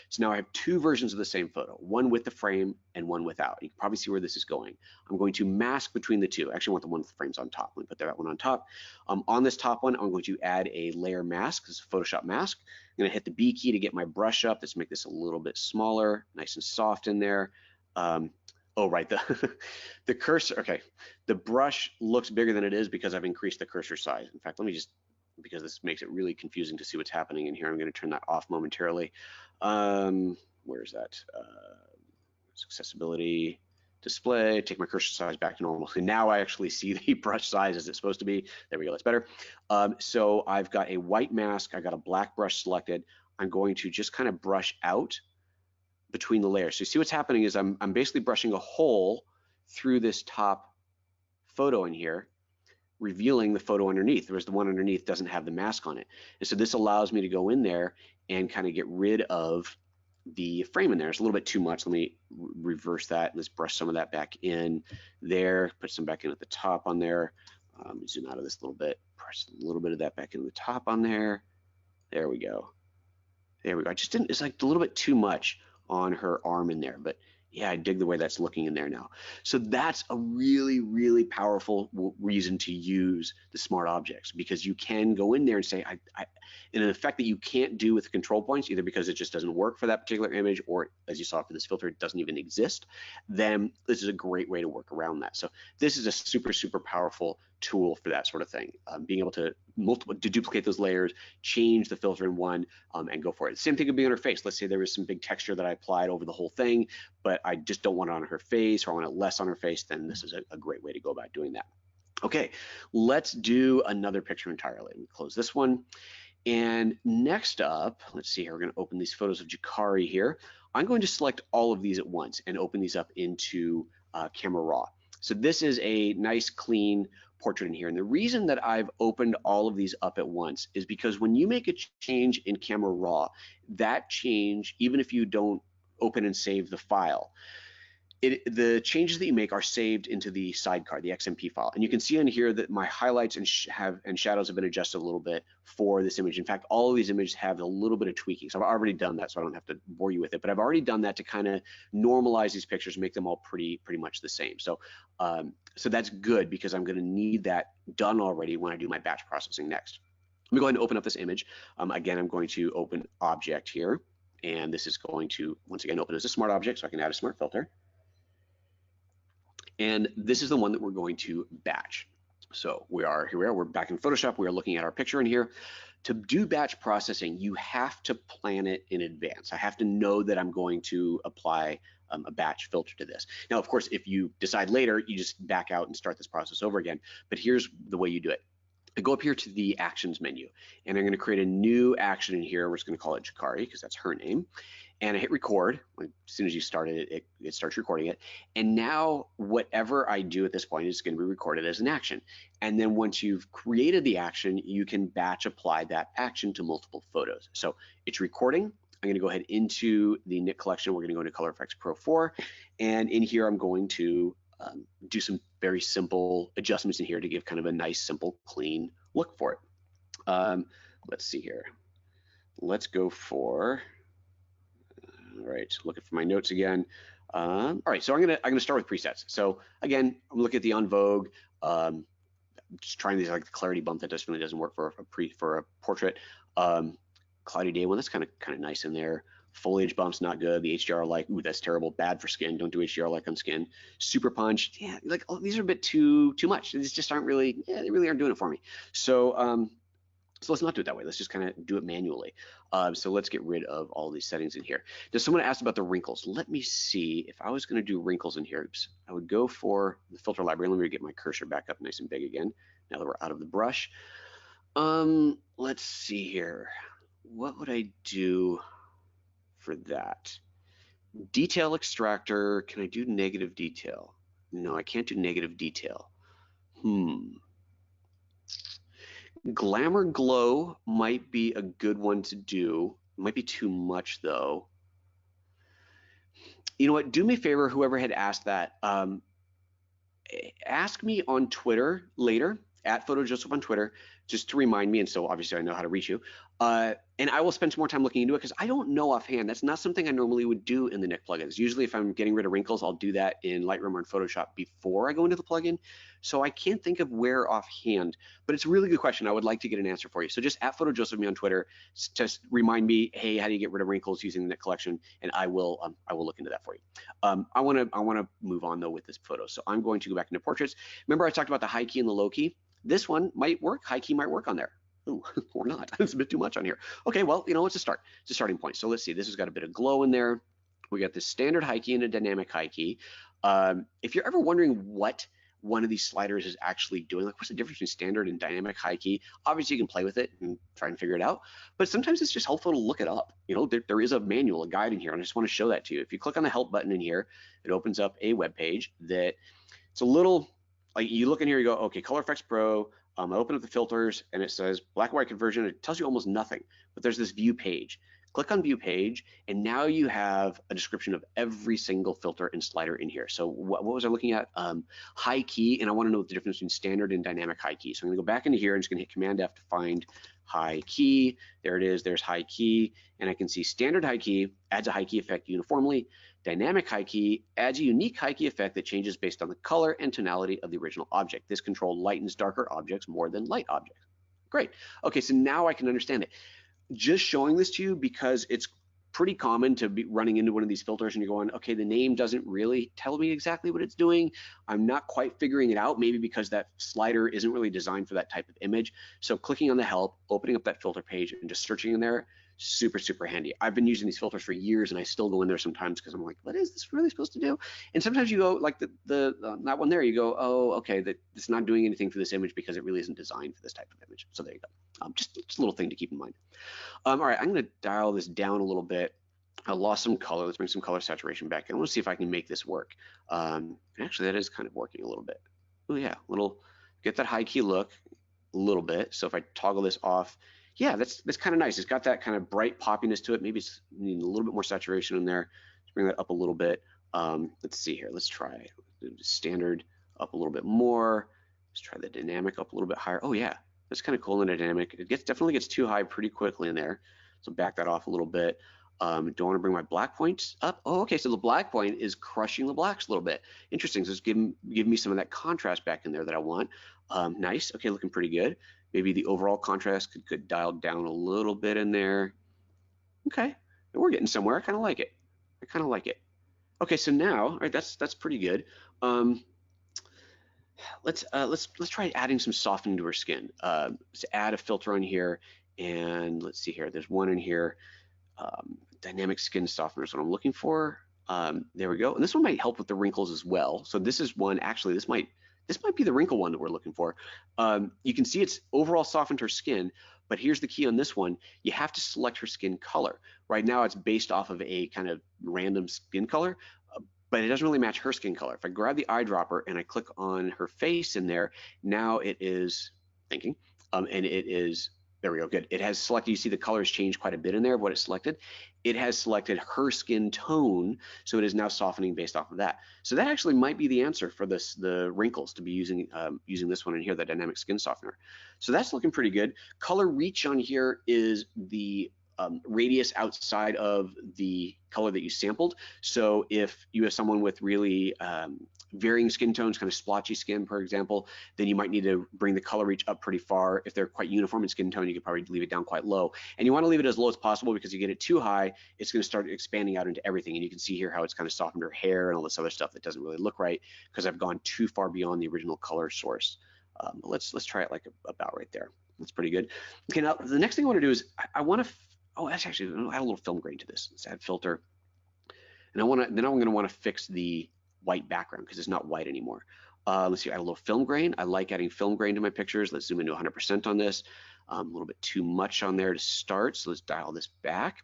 So now I have two versions of the same photo, one with the frame and one without. You can probably see where this is going. I'm going to mask between the two. I actually want the one with the frames on top. Let me put that one on top. On this top one, I'm going to add a layer mask. This is a Photoshop mask. I'm going to hit the B key to get my brush up. Let's make this a little bit smaller, nice and soft in there. Oh, right, the cursor, okay. The brush looks bigger than it is because I've increased the cursor size. In fact, let me because this makes it really confusing to see what's happening in here. I'm going to turn that off momentarily. Where's that? Accessibility, display, take my cursor size back to normal. So now I actually see the brush size as it's supposed to be. There we go, that's better. So I've got a white mask, I got a black brush selected. I'm going to just kind of brush out between the layers. So you see what's happening is I'm basically brushing a hole through this top photo in here, revealing the photo underneath, whereas the one underneath doesn't have the mask on it. And so this allows me to go in there and kind of get rid of the frame in there. It's a little bit too much. Let me reverse that. Let's brush some of that back in there, put some back in at the top on there. Zoom out of this a little bit, press a little bit of that back in the top on there. There we go. There we go. I just didn't, it's like a little bit too much on her arm in there, but yeah, I dig the way that's looking in there now. So that's a really, really powerful reason to use the smart objects, because you can go in there and say, in an effect that you can't do with control points, either because it just doesn't work for that particular image, or as you saw for this filter, it doesn't even exist, then this is a great way to work around that. So this is a super, super powerful tool for that sort of thing. Being able to duplicate those layers, change the filter in one, and go for it. Same thing could be on her face. Let's say there was some big texture that I applied over the whole thing, but I just don't want it on her face, or I want it less on her face, then this is a great way to go about doing that. Okay, let's do another picture entirely. Let me close this one. And next up, let's see here, we're going to open these photos of Jakari here. I'm going to select all of these at once and open these up into Camera Raw. So this is a nice clean portrait in here. And the reason that I've opened all of these up at once is because when you make a change in Camera Raw, that change, even if you don't open and save the file, the changes that you make are saved into the sidecar, the XMP file. And you can see on here that my highlights and shadows have been adjusted a little bit for this image. In fact, all of these images have a little bit of tweaking. So I've already done that, so I don't have to bore you with it. But I've already done that to kind of normalize these pictures, make them all pretty much the same. So, so that's good, because I'm going to need that done already when I do my batch processing next. Let me go ahead and open up this image. Again, I'm going to open Object here. And this is going to, once again, open as a smart object, so I can add a smart filter. And this is the one that we're going to batch. So here we are, we're back in Photoshop. We are looking at our picture in here. To do batch processing, you have to plan it in advance. I have to know that I'm going to apply a batch filter to this. Now, of course, if you decide later, you just back out and start this process over again. But here's the way you do it. I go up here to the Actions menu, and I'm going to create a new action in here. We're just going to call it Jakari, because that's her name. And I hit record. As soon as you started it, it starts recording it. And now whatever I do at this point is going to be recorded as an action. And then once you've created the action, you can batch apply that action to multiple photos. So it's recording. I'm going to go ahead into the Nik collection. We're going to go into Color Efex Pro 4. And in here, I'm going to do some very simple adjustments in here to give kind of a nice, simple, clean look for it. Let's see here. Let's go for, all right, looking for my notes again. All right, so I'm gonna start with presets. So again, I'm looking at the On Vogue, just trying these, like the clarity bump that really doesn't work for a portrait. Cloudy day one, that's kind of nice in there. Foliage bump's not good. The HDR like, ooh, that's terrible. Bad for skin. Don't do HDR like on skin. Super punch, yeah, like these are a bit too much. These just aren't really, yeah, they really aren't doing it for me. So so let's not do it that way. Let's just kind of do it manually. So let's get rid of all these settings in here. Does someone ask about the wrinkles? Let me see if I was going to do wrinkles in here. Oops, I would go for the filter library. Let me get my cursor back up nice and big again. Now that we're out of the brush. Let's see here. What would I do for that? Detail extractor, can I do negative detail? No, I can't do negative detail. Glamour glow might be a good one to do. It might be too much though. You know what, do me a favor, whoever had asked that, ask me on Twitter later, at PhotoJoseph on Twitter, just to remind me, and so obviously I know how to reach you. And I will spend some more time looking into it, because I don't know offhand. That's not something I normally would do in the Nik plugins. Usually if I'm getting rid of wrinkles, I'll do that in Lightroom or in Photoshop before I go into the plugin. So I can't think of where offhand, but it's a really good question. I would like to get an answer for you. So just at PhotoJoseph me on Twitter, just remind me, hey, how do you get rid of wrinkles using the Nik collection? And I will look into that for you. I wanna move on though with this photo. So I'm going to go back into portraits. Remember I talked about the high key and the low key? This one might work, high key might work on there. Ooh, or not. It's a bit too much on here. Okay, well, you know, it's a start. It's a starting point. So let's see. This has got a bit of glow in there. We got this standard high key and a dynamic high key. If you're ever wondering what one of these sliders is actually doing, like what's the difference between standard and dynamic high key, obviously you can play with it and try and figure it out, but sometimes it's just helpful to look it up. You know, there is a manual, a guide in here, and I just want to show that to you. If you click on the help button in here, it opens up a web page that it's a little, like you look in here, you go, okay, Efex Pro, I open up the filters and it says black and white conversion. It tells you almost nothing, but there's this view page. Click on view page, and now you have a description of every single filter and slider in here. So what was I looking at? High key, and I want to know the difference between standard and dynamic high key. So I'm going to go back into here. I'm just going to hit Command F to find high key. There it is. There's high key, and I can see standard high key adds a high key effect uniformly. Dynamic high key adds a unique high key effect that changes based on the color and tonality of the original object. This control lightens darker objects more than light objects. Great. Okay, so now I can understand it. Just showing this to you because it's pretty common to be running into one of these filters and you're going, okay, the name doesn't really tell me exactly what it's doing. I'm not quite figuring it out, maybe because that slider isn't really designed for that type of image. So clicking on the help, opening up that filter page and just searching in there, super, super handy. I've been using these filters for years and I still go in there sometimes because I'm like, what is this really supposed to do? And sometimes you go like that one there, you go, oh, okay, it's not doing anything for this image because it really isn't designed for this type of image. So there you go. Just a little thing to keep in mind. All right, I'm going to dial this down a little bit. I lost some color. Let's bring some color saturation back. I want to see if I can make this work. Actually, that is kind of working a little bit. Oh yeah, get that high key look a little bit. So if I toggle this off, yeah, that's kind of nice. It's got that kind of bright poppiness to it. Maybe it's needing a little bit more saturation in there. Let's bring that up a little bit. Let's see here. Let's try standard up a little bit more. Let's try the dynamic up a little bit higher. Oh yeah, that's kind of cool in the dynamic. It definitely gets too high pretty quickly in there. So back that off a little bit. Don't want to bring my black points up. Oh, okay, so the black point is crushing the blacks a little bit. Interesting, so it's giving me some of that contrast back in there that I want. Nice, okay, looking pretty good. Maybe the overall contrast could dial down a little bit in there. Okay, we're getting somewhere. I kind of like it. Okay, so now, all right, that's pretty good. Let's try adding some softening to her skin. Let's add a filter on here, and let's see here. There's one in here. Dynamic skin softener is what I'm looking for. There we go. And this one might help with the wrinkles as well. So this is one, actually, this might be the wrinkle one that we're looking for. You can see it's overall softened her skin, but here's the key on this one. You have to select her skin color. Right now it's based off of a kind of random skin color, but it doesn't really match her skin color. If I grab the eyedropper and I click on her face in there, now it is thinking, and it is, there we go, good. It has selected, you see the colors change quite a bit in there of what it selected. It has selected her skin tone, so it is now softening based off of that. So that actually might be the answer for the wrinkles, to be using this one in here, the dynamic skin softener. So that's looking pretty good. Color reach on here is the radius outside of the color that you sampled. So if you have someone with really varying skin tones, kind of splotchy skin, for example, then you might need to bring the color reach up pretty far. If they're quite uniform in skin tone, you could probably leave it down quite low. And you want to leave it as low as possible, because you get it too high, it's going to start expanding out into everything. And you can see here how it's kind of softened her hair and all this other stuff that doesn't really look right, because I've gone too far beyond the original color source. Let's try it like about right there. That's pretty good. Okay, now the next thing I want to do is I want to, that's actually, I'll add a little film grain to this. Let's add filter. And then I'm going to want to fix the white background because it's not white anymore. Let's see, add a little film grain. I like adding film grain to my pictures. Let's zoom into 100% on this. A little bit too much on there to start, so let's dial this back.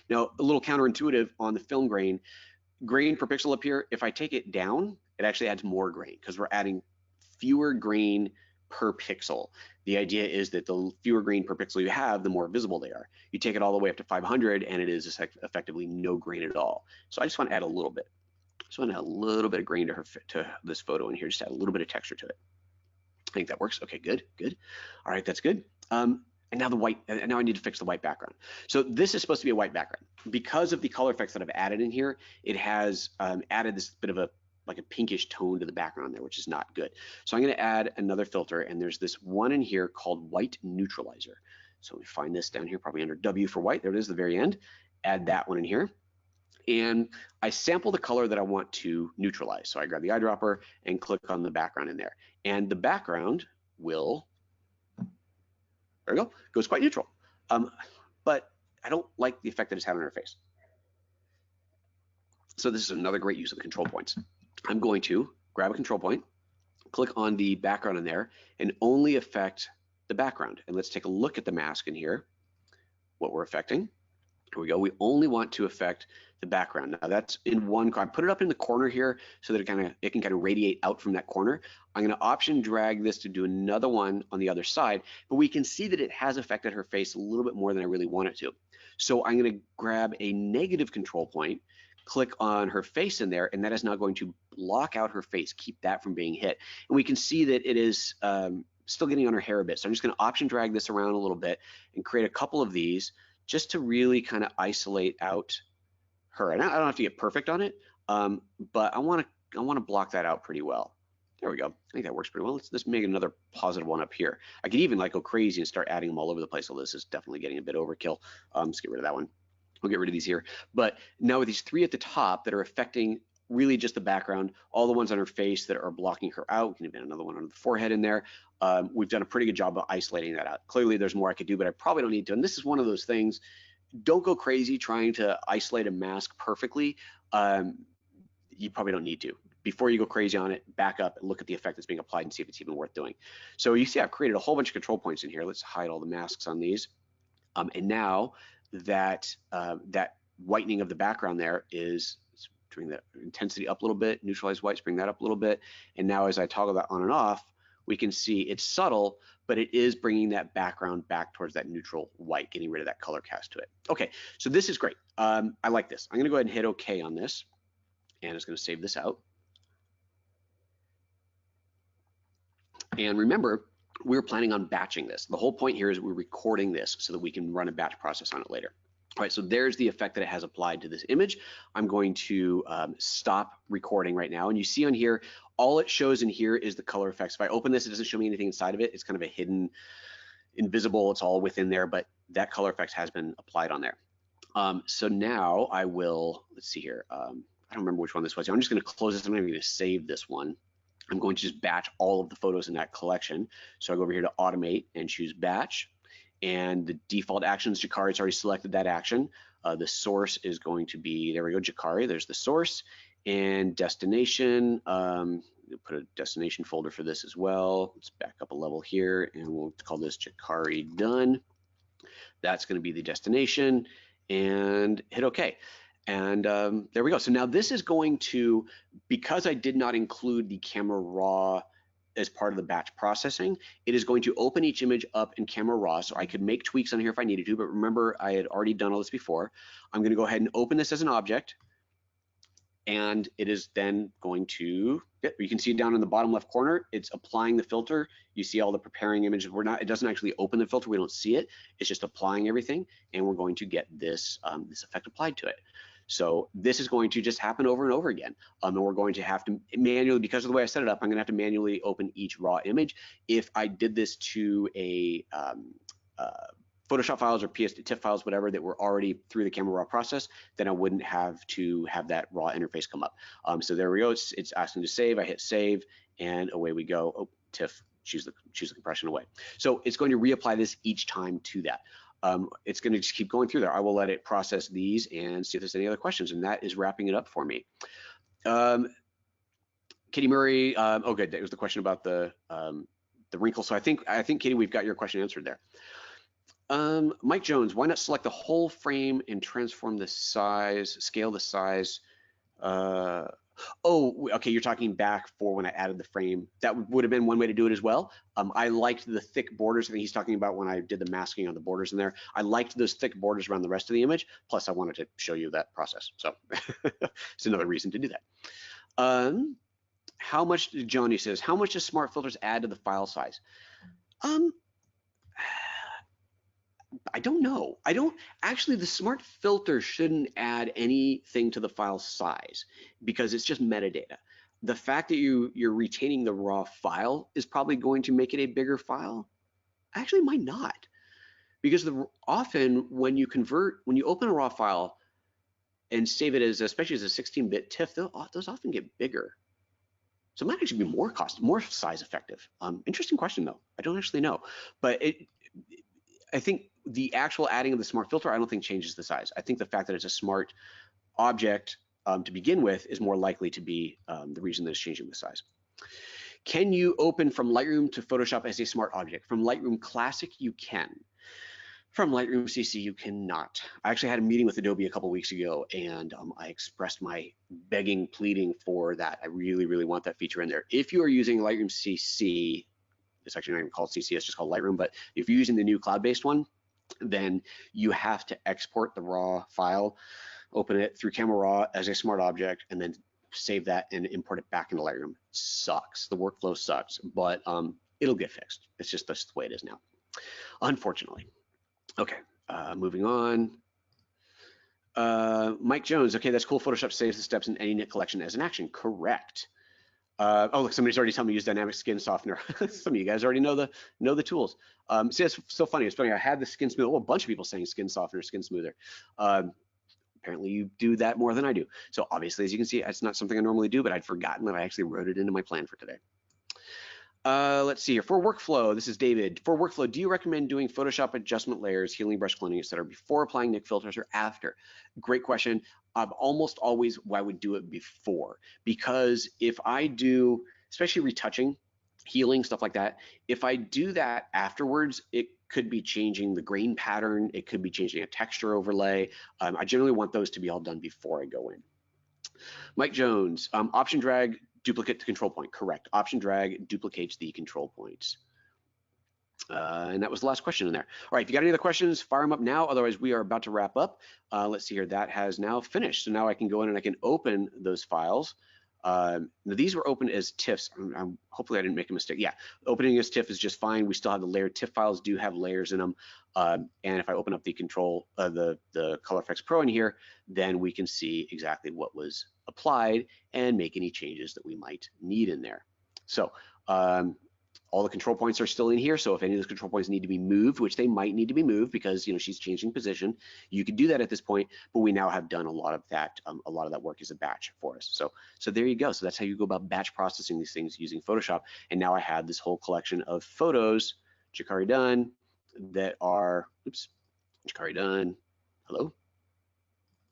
Now, a little counterintuitive on the film grain per pixel up here, if I take it down, it actually adds more grain because we're adding fewer grain per pixel. The idea is that the fewer grain per pixel you have, the more visible they are. You take it all the way up to 500 and it is effectively no grain at all. So I just want to add a little bit. So I want to add a little bit of grain to this photo in here, just add a little bit of texture to it. I think that works. Okay, good. All right, that's good. And now the white, and now I need to fix the white background. So this is supposed to be a white background. Because of the color effects that I've added in here, it has added this bit of a pinkish tone to the background there, which is not good. So I'm going to add another filter, and there's this one in here called White Neutralizer. So we find this down here, probably under W for white. There it is, the very end. Add that one in here. And I sample the color that I want to neutralize. So I grab the eyedropper and click on the background in there. And the background will, There we go, goes quite neutral. But I don't like the effect that it's having on her face. So this is another great use of the control points. I'm going to grab a control point, click on the background in there, and only affect the background. And let's take a look at the mask in here, what we're affecting. Here we go. We only want to affect the background. Now that's in one, I put it up in the corner here so that it can kind of radiate out from that corner. I'm going to option drag this to do another one on the other side, but we can see that it has affected her face a little bit more than I really want it to. So I'm going to grab a negative control point, click on her face in there, and that is now going to block out her face, keep that from being hit. And we can see that it is still getting on her hair a bit. So I'm just going to option drag this around a little bit and create a couple of these just to really kind of isolate out her. And I don't have to get perfect on it, but I want to block that out pretty well. There we go. I think that works pretty well. Let's make another positive one up here. I could even like go crazy and start adding them all over the place. So this is definitely getting a bit overkill. Let's get rid of that one. We'll get rid of these here. But now with these three at the top that are affecting really just the background, all the ones on her face that are blocking her out, we can even another one on the forehead in there. We've done a pretty good job of isolating that out. Clearly there's more I could do, but I probably don't need to. And this is one of those things, don't go crazy trying to isolate a mask perfectly. You probably don't need to. Before you go crazy on it, back up and look at the effect that's being applied and see if it's even worth doing. So you see I've created a whole bunch of control points in here. Let's hide all the masks on these. And now that that whitening of the background there is bring the intensity up a little bit, neutralize whites, bring that up a little bit. And now as I toggle that on and off, we can see it's subtle, but it is bringing that background back towards that neutral white, getting rid of that color cast to it. Okay, so this is great. I like this. I'm gonna go ahead and hit OK on this, and it's gonna save this out. And remember, we're planning on batching this. The whole point here is we're recording this so that we can run a batch process on it later. All right, so there's the effect that it has applied to this image. I'm going to stop recording right now. And you see on here, all it shows in here is the color effects. If I open this, it doesn't show me anything inside of it. It's kind of a hidden, invisible, it's all within there, but that color effect has been applied on there. So now I will, let's see here. I don't remember which one this was. I'm just gonna close this. I'm not even gonna save this one. I'm going to just batch all of the photos in that collection. So I go over here to automate and choose batch. And the default actions, Jacari's already selected that action. The source is going to be, there we go, Jacari, there's the source. And destination, we'll put a destination folder for this as well. Let's back up a level here and we'll call this Jacari done. That's gonna be the destination and hit OK. And there we go. So now this is going to, because I did not include the camera raw as part of the batch processing, it is going to open each image up in camera raw. So I could make tweaks on here if I needed to, but remember I had already done all this before. I'm going to go ahead and open this as an object. And it is then going to, you can see down in the bottom left corner, it's applying the filter. You see all the preparing images. It doesn't actually open the filter. We don't see it. It's just applying everything. And we're going to get this, this effect applied to it. So this is going to just happen over and over again. And we're going to have to manually, because of the way I set it up, I'm going to have to manually open each raw image. If I did this to a Photoshop files or TIFF files, whatever, that were already through the camera raw process, then I wouldn't have to have that raw interface come up. So there we go. It's asking to save. I hit save, and away we go. Oh, TIFF, choose the compression away. So it's going to reapply this each time to that. It's going to just keep going through there. I will let it process these and see if there's any other questions, and that is wrapping it up for me. Katie Murray, oh good, that was the question about the wrinkle. So I think Katie, we've got your question answered there. Mike Jones, why not select the whole frame and transform the size, scale the size? Oh, okay, you're talking back for when I added the frame. That would have been one way to do it as well. I liked the thick borders. I think he's talking about when I did the masking on the borders in there. I liked those thick borders around the rest of the image. Plus, I wanted to show you that process. So it's another reason to do that. How much, Johnny says, how much does smart filters add to the file size? I don't know. Actually, the smart filter shouldn't add anything to the file size because it's just metadata. The fact that you're retaining the raw file is probably going to make it a bigger file. Actually, it might not, because often when you open a raw file and save it as, especially as a 16-bit TIFF, those often get bigger. So it might actually be more size effective. Interesting question though. I don't actually know, but I think the actual adding of the smart filter, I don't think changes the size. I think the fact that it's a smart object to begin with is more likely to be the reason that it's changing the size. Can you open from Lightroom to Photoshop as a smart object? From Lightroom Classic, you can. From Lightroom CC, you cannot. I actually had a meeting with Adobe a couple weeks ago, and I expressed my begging, pleading for that. I really, really want that feature in there. If you are using Lightroom CC, it's actually not even called CC, it's just called Lightroom, but if you're using the new cloud-based one, then you have to export the raw file, open it through Camera Raw as a smart object, and then save that and import it back into Lightroom. It sucks. The workflow sucks, but it'll get fixed. It's just the way it is now, unfortunately. Okay, moving on. Mike Jones, okay, that's cool. Photoshop saves the steps in any knit collection as an action. Correct. Oh, look, somebody's already telling me to use dynamic skin softener. Some of you guys already know the tools. See, it's so funny. It's funny. I had the skin smoother. Well, a bunch of people saying skin softener, skin smoother. Apparently you do that more than I do. So obviously, as you can see, it's not something I normally do, but I'd forgotten that I actually wrote it into my plan for today. Let's see here. For workflow, this is David. For workflow, do you recommend doing Photoshop adjustment layers, healing brush cloning, etc., before applying Nik filters or after? Great question. Almost always I would do it before, because if I do, especially retouching, healing, stuff like that, if I do that afterwards, it could be changing the grain pattern. It could be changing a texture overlay. I generally want those to be all done before I go in. Mike Jones, option drag, duplicate the control point. Correct. Option drag duplicates the control points. And that was the last question in there. All right, if you got any other questions, fire them up now. Otherwise, we are about to wrap up. Let's see here. That has now finished. So now I can go in and I can open those files. Now these were opened as TIFFs. Hopefully I didn't make a mistake. Yeah, opening as TIFF is just fine. We still have the layered TIFF files, do have layers in them. And if I open up the the Color Efex Pro in here, then we can see exactly what was applied and make any changes that we might need in there. So all the control points are still in here. So if any of those control points need to be moved, which they might need to be moved because she's changing position, you could do that at this point. But we now have done a lot of that. A lot of that work is a batch for us. So there you go. So that's how you go about batch processing these things using Photoshop. And now I have this whole collection of photos, Jakari done, that are, oops, Jakari done. Hello.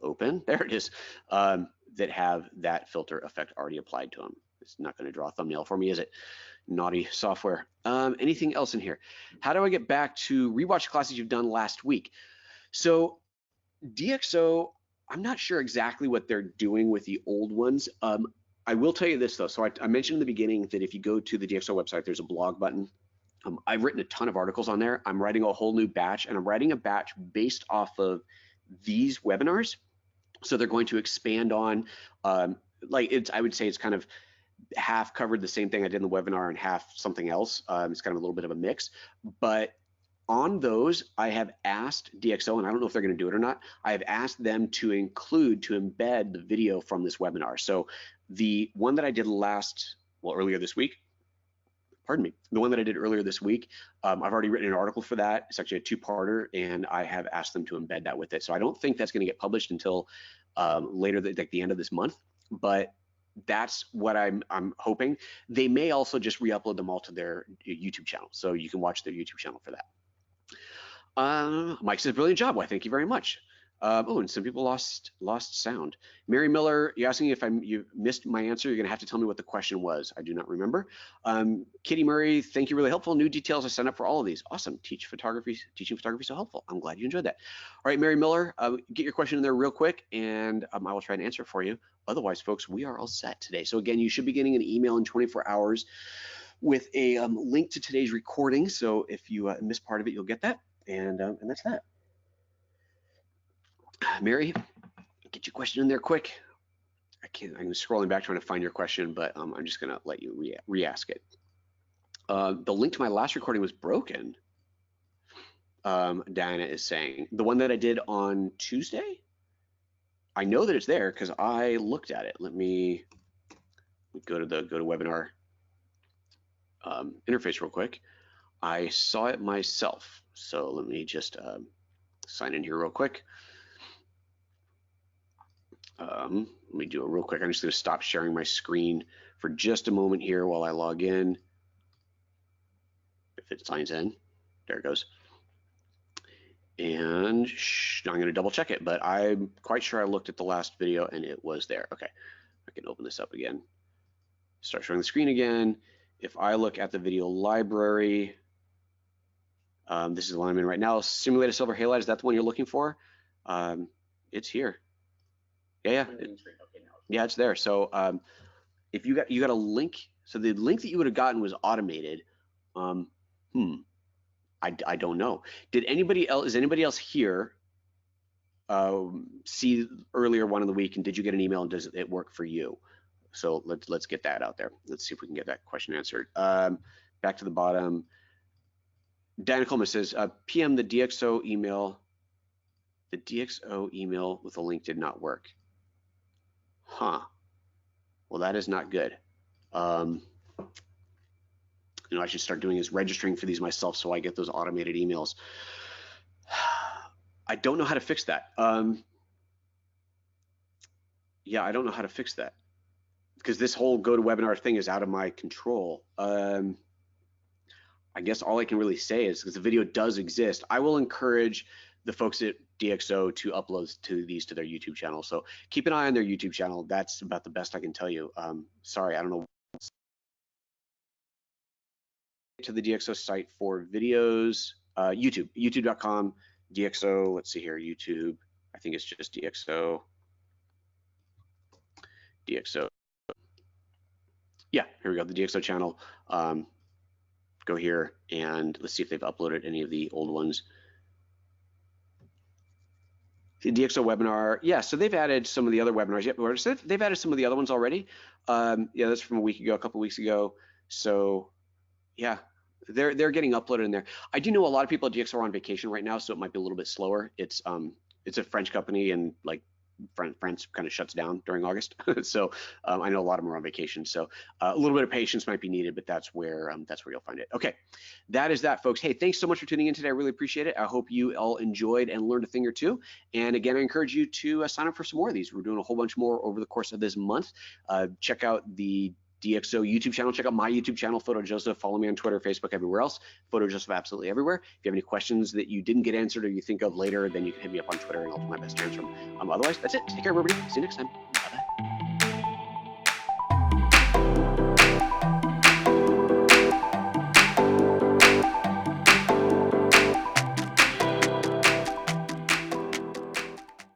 Open. There it is. That have that filter effect already applied to them. It's not going to draw a thumbnail for me, is it? Naughty software. Anything else in here? How do I get back to rewatch classes you've done last week? So DxO, I'm not sure exactly what they're doing with the old ones. I will tell you this though. So I mentioned in the beginning that if you go to the DxO website, there's a blog button. I've written a ton of articles on there. I'm writing a whole new batch, and I'm writing a batch based off of these webinars. So they're going to expand on, I would say it's kind of half covered the same thing I did in the webinar and half something else. It's kind of a little bit of a mix. But on those, I have asked DxO, and I don't know if they're going to do it or not, I have asked them to embed the video from this webinar. So the one that I did earlier this week, pardon me, the one that I did earlier this week, I've already written an article for that. It's actually a two-parter, and I have asked them to embed that with it. So I don't think that's going to get published until later, like the end of this month, but that's what I'm hoping. They may also just re-upload them all to their YouTube channel, so you can watch their YouTube channel for that. Mike says, brilliant job. Why, thank you very much. And some people lost sound. Mary Miller, you're asking if you missed my answer. You're gonna have to tell me what the question was. I do not remember. Kitty Murray, thank you, really helpful. New details, I signed up for all of these. Awesome, teaching photography so helpful. I'm glad you enjoyed that. All right, Mary Miller, get your question in there real quick, and I will try and answer it for you. Otherwise, folks, we are all set today. So again, you should be getting an email in 24 hours with a link to today's recording. So if you miss part of it, you'll get that, and that's that. Mary, get your question in there quick. I'm scrolling back trying to find your question, but I'm just gonna let you re-ask it. The link to my last recording was broken. Diana is saying. The one that I did on Tuesday? I know that it's there because I looked at it. Let me go to webinar interface real quick. I saw it myself. So let me just sign in here real quick. Let me do it real quick. I'm just going to stop sharing my screen for just a moment here while I log in. If it signs in, there it goes. And I'm going to double check it, but I'm quite sure I looked at the last video and it was there. Okay, I can open this up again. Start showing the screen again. If I look at the video library, this is the one I'm in right now. Simulated silver halide, is that the one you're looking for? It's here. Yeah, it's there. So if you got a link, so the link that you would have gotten was automated. I don't know. Did anybody else? Is anybody else here? See earlier one of the week, and did you get an email? And does it work for you? So let's get that out there. Let's see if we can get that question answered. Back to the bottom. Diana Coleman says, PM the DxO email. The DxO email with a link did not work. Huh. Well, that is not good. You know, I should start doing is registering for these myself so I get those automated emails. I don't know how to fix that. Yeah, I don't know how to fix that because this whole GoToWebinar thing is out of my control. I guess all I can really say is because the video does exist, I will encourage the folks at DxO to upload these to their YouTube channel. So keep an eye on their YouTube channel. That's about the best I can tell you. Sorry, I don't know. To the DxO site for videos, YouTube, youtube.com, DxO, let's see here, YouTube, I think it's just DxO. Yeah, here we go, the DxO channel. Go here and let's see if they've uploaded any of the old ones. The DxO webinar, yeah, so they've added some of the other webinars. Yep, they've added some of the other ones already. Yeah, that's from a week ago, a couple weeks ago. So yeah, they're getting uploaded in there. I do know a lot of people at DxO are on vacation right now, so it might be a little bit slower. It's a French company, and like France kind of shuts down during August. So I know a lot of them are on vacation. So a little bit of patience might be needed, but that's where you'll find it. Okay, that is that, folks. Hey, thanks so much for tuning in today. I really appreciate it. I hope you all enjoyed and learned a thing or two. And again, I encourage you to sign up for some more of these. We're doing a whole bunch more over the course of this month. Check out the DxO YouTube channel. Check out my YouTube channel, PhotoJoseph. Follow me on Twitter, Facebook, everywhere else. PhotoJoseph absolutely everywhere. If you have any questions that you didn't get answered or you think of later, then you can hit me up on Twitter and I'll do my best to answer them. Otherwise, that's it. Take care, everybody. See you next time.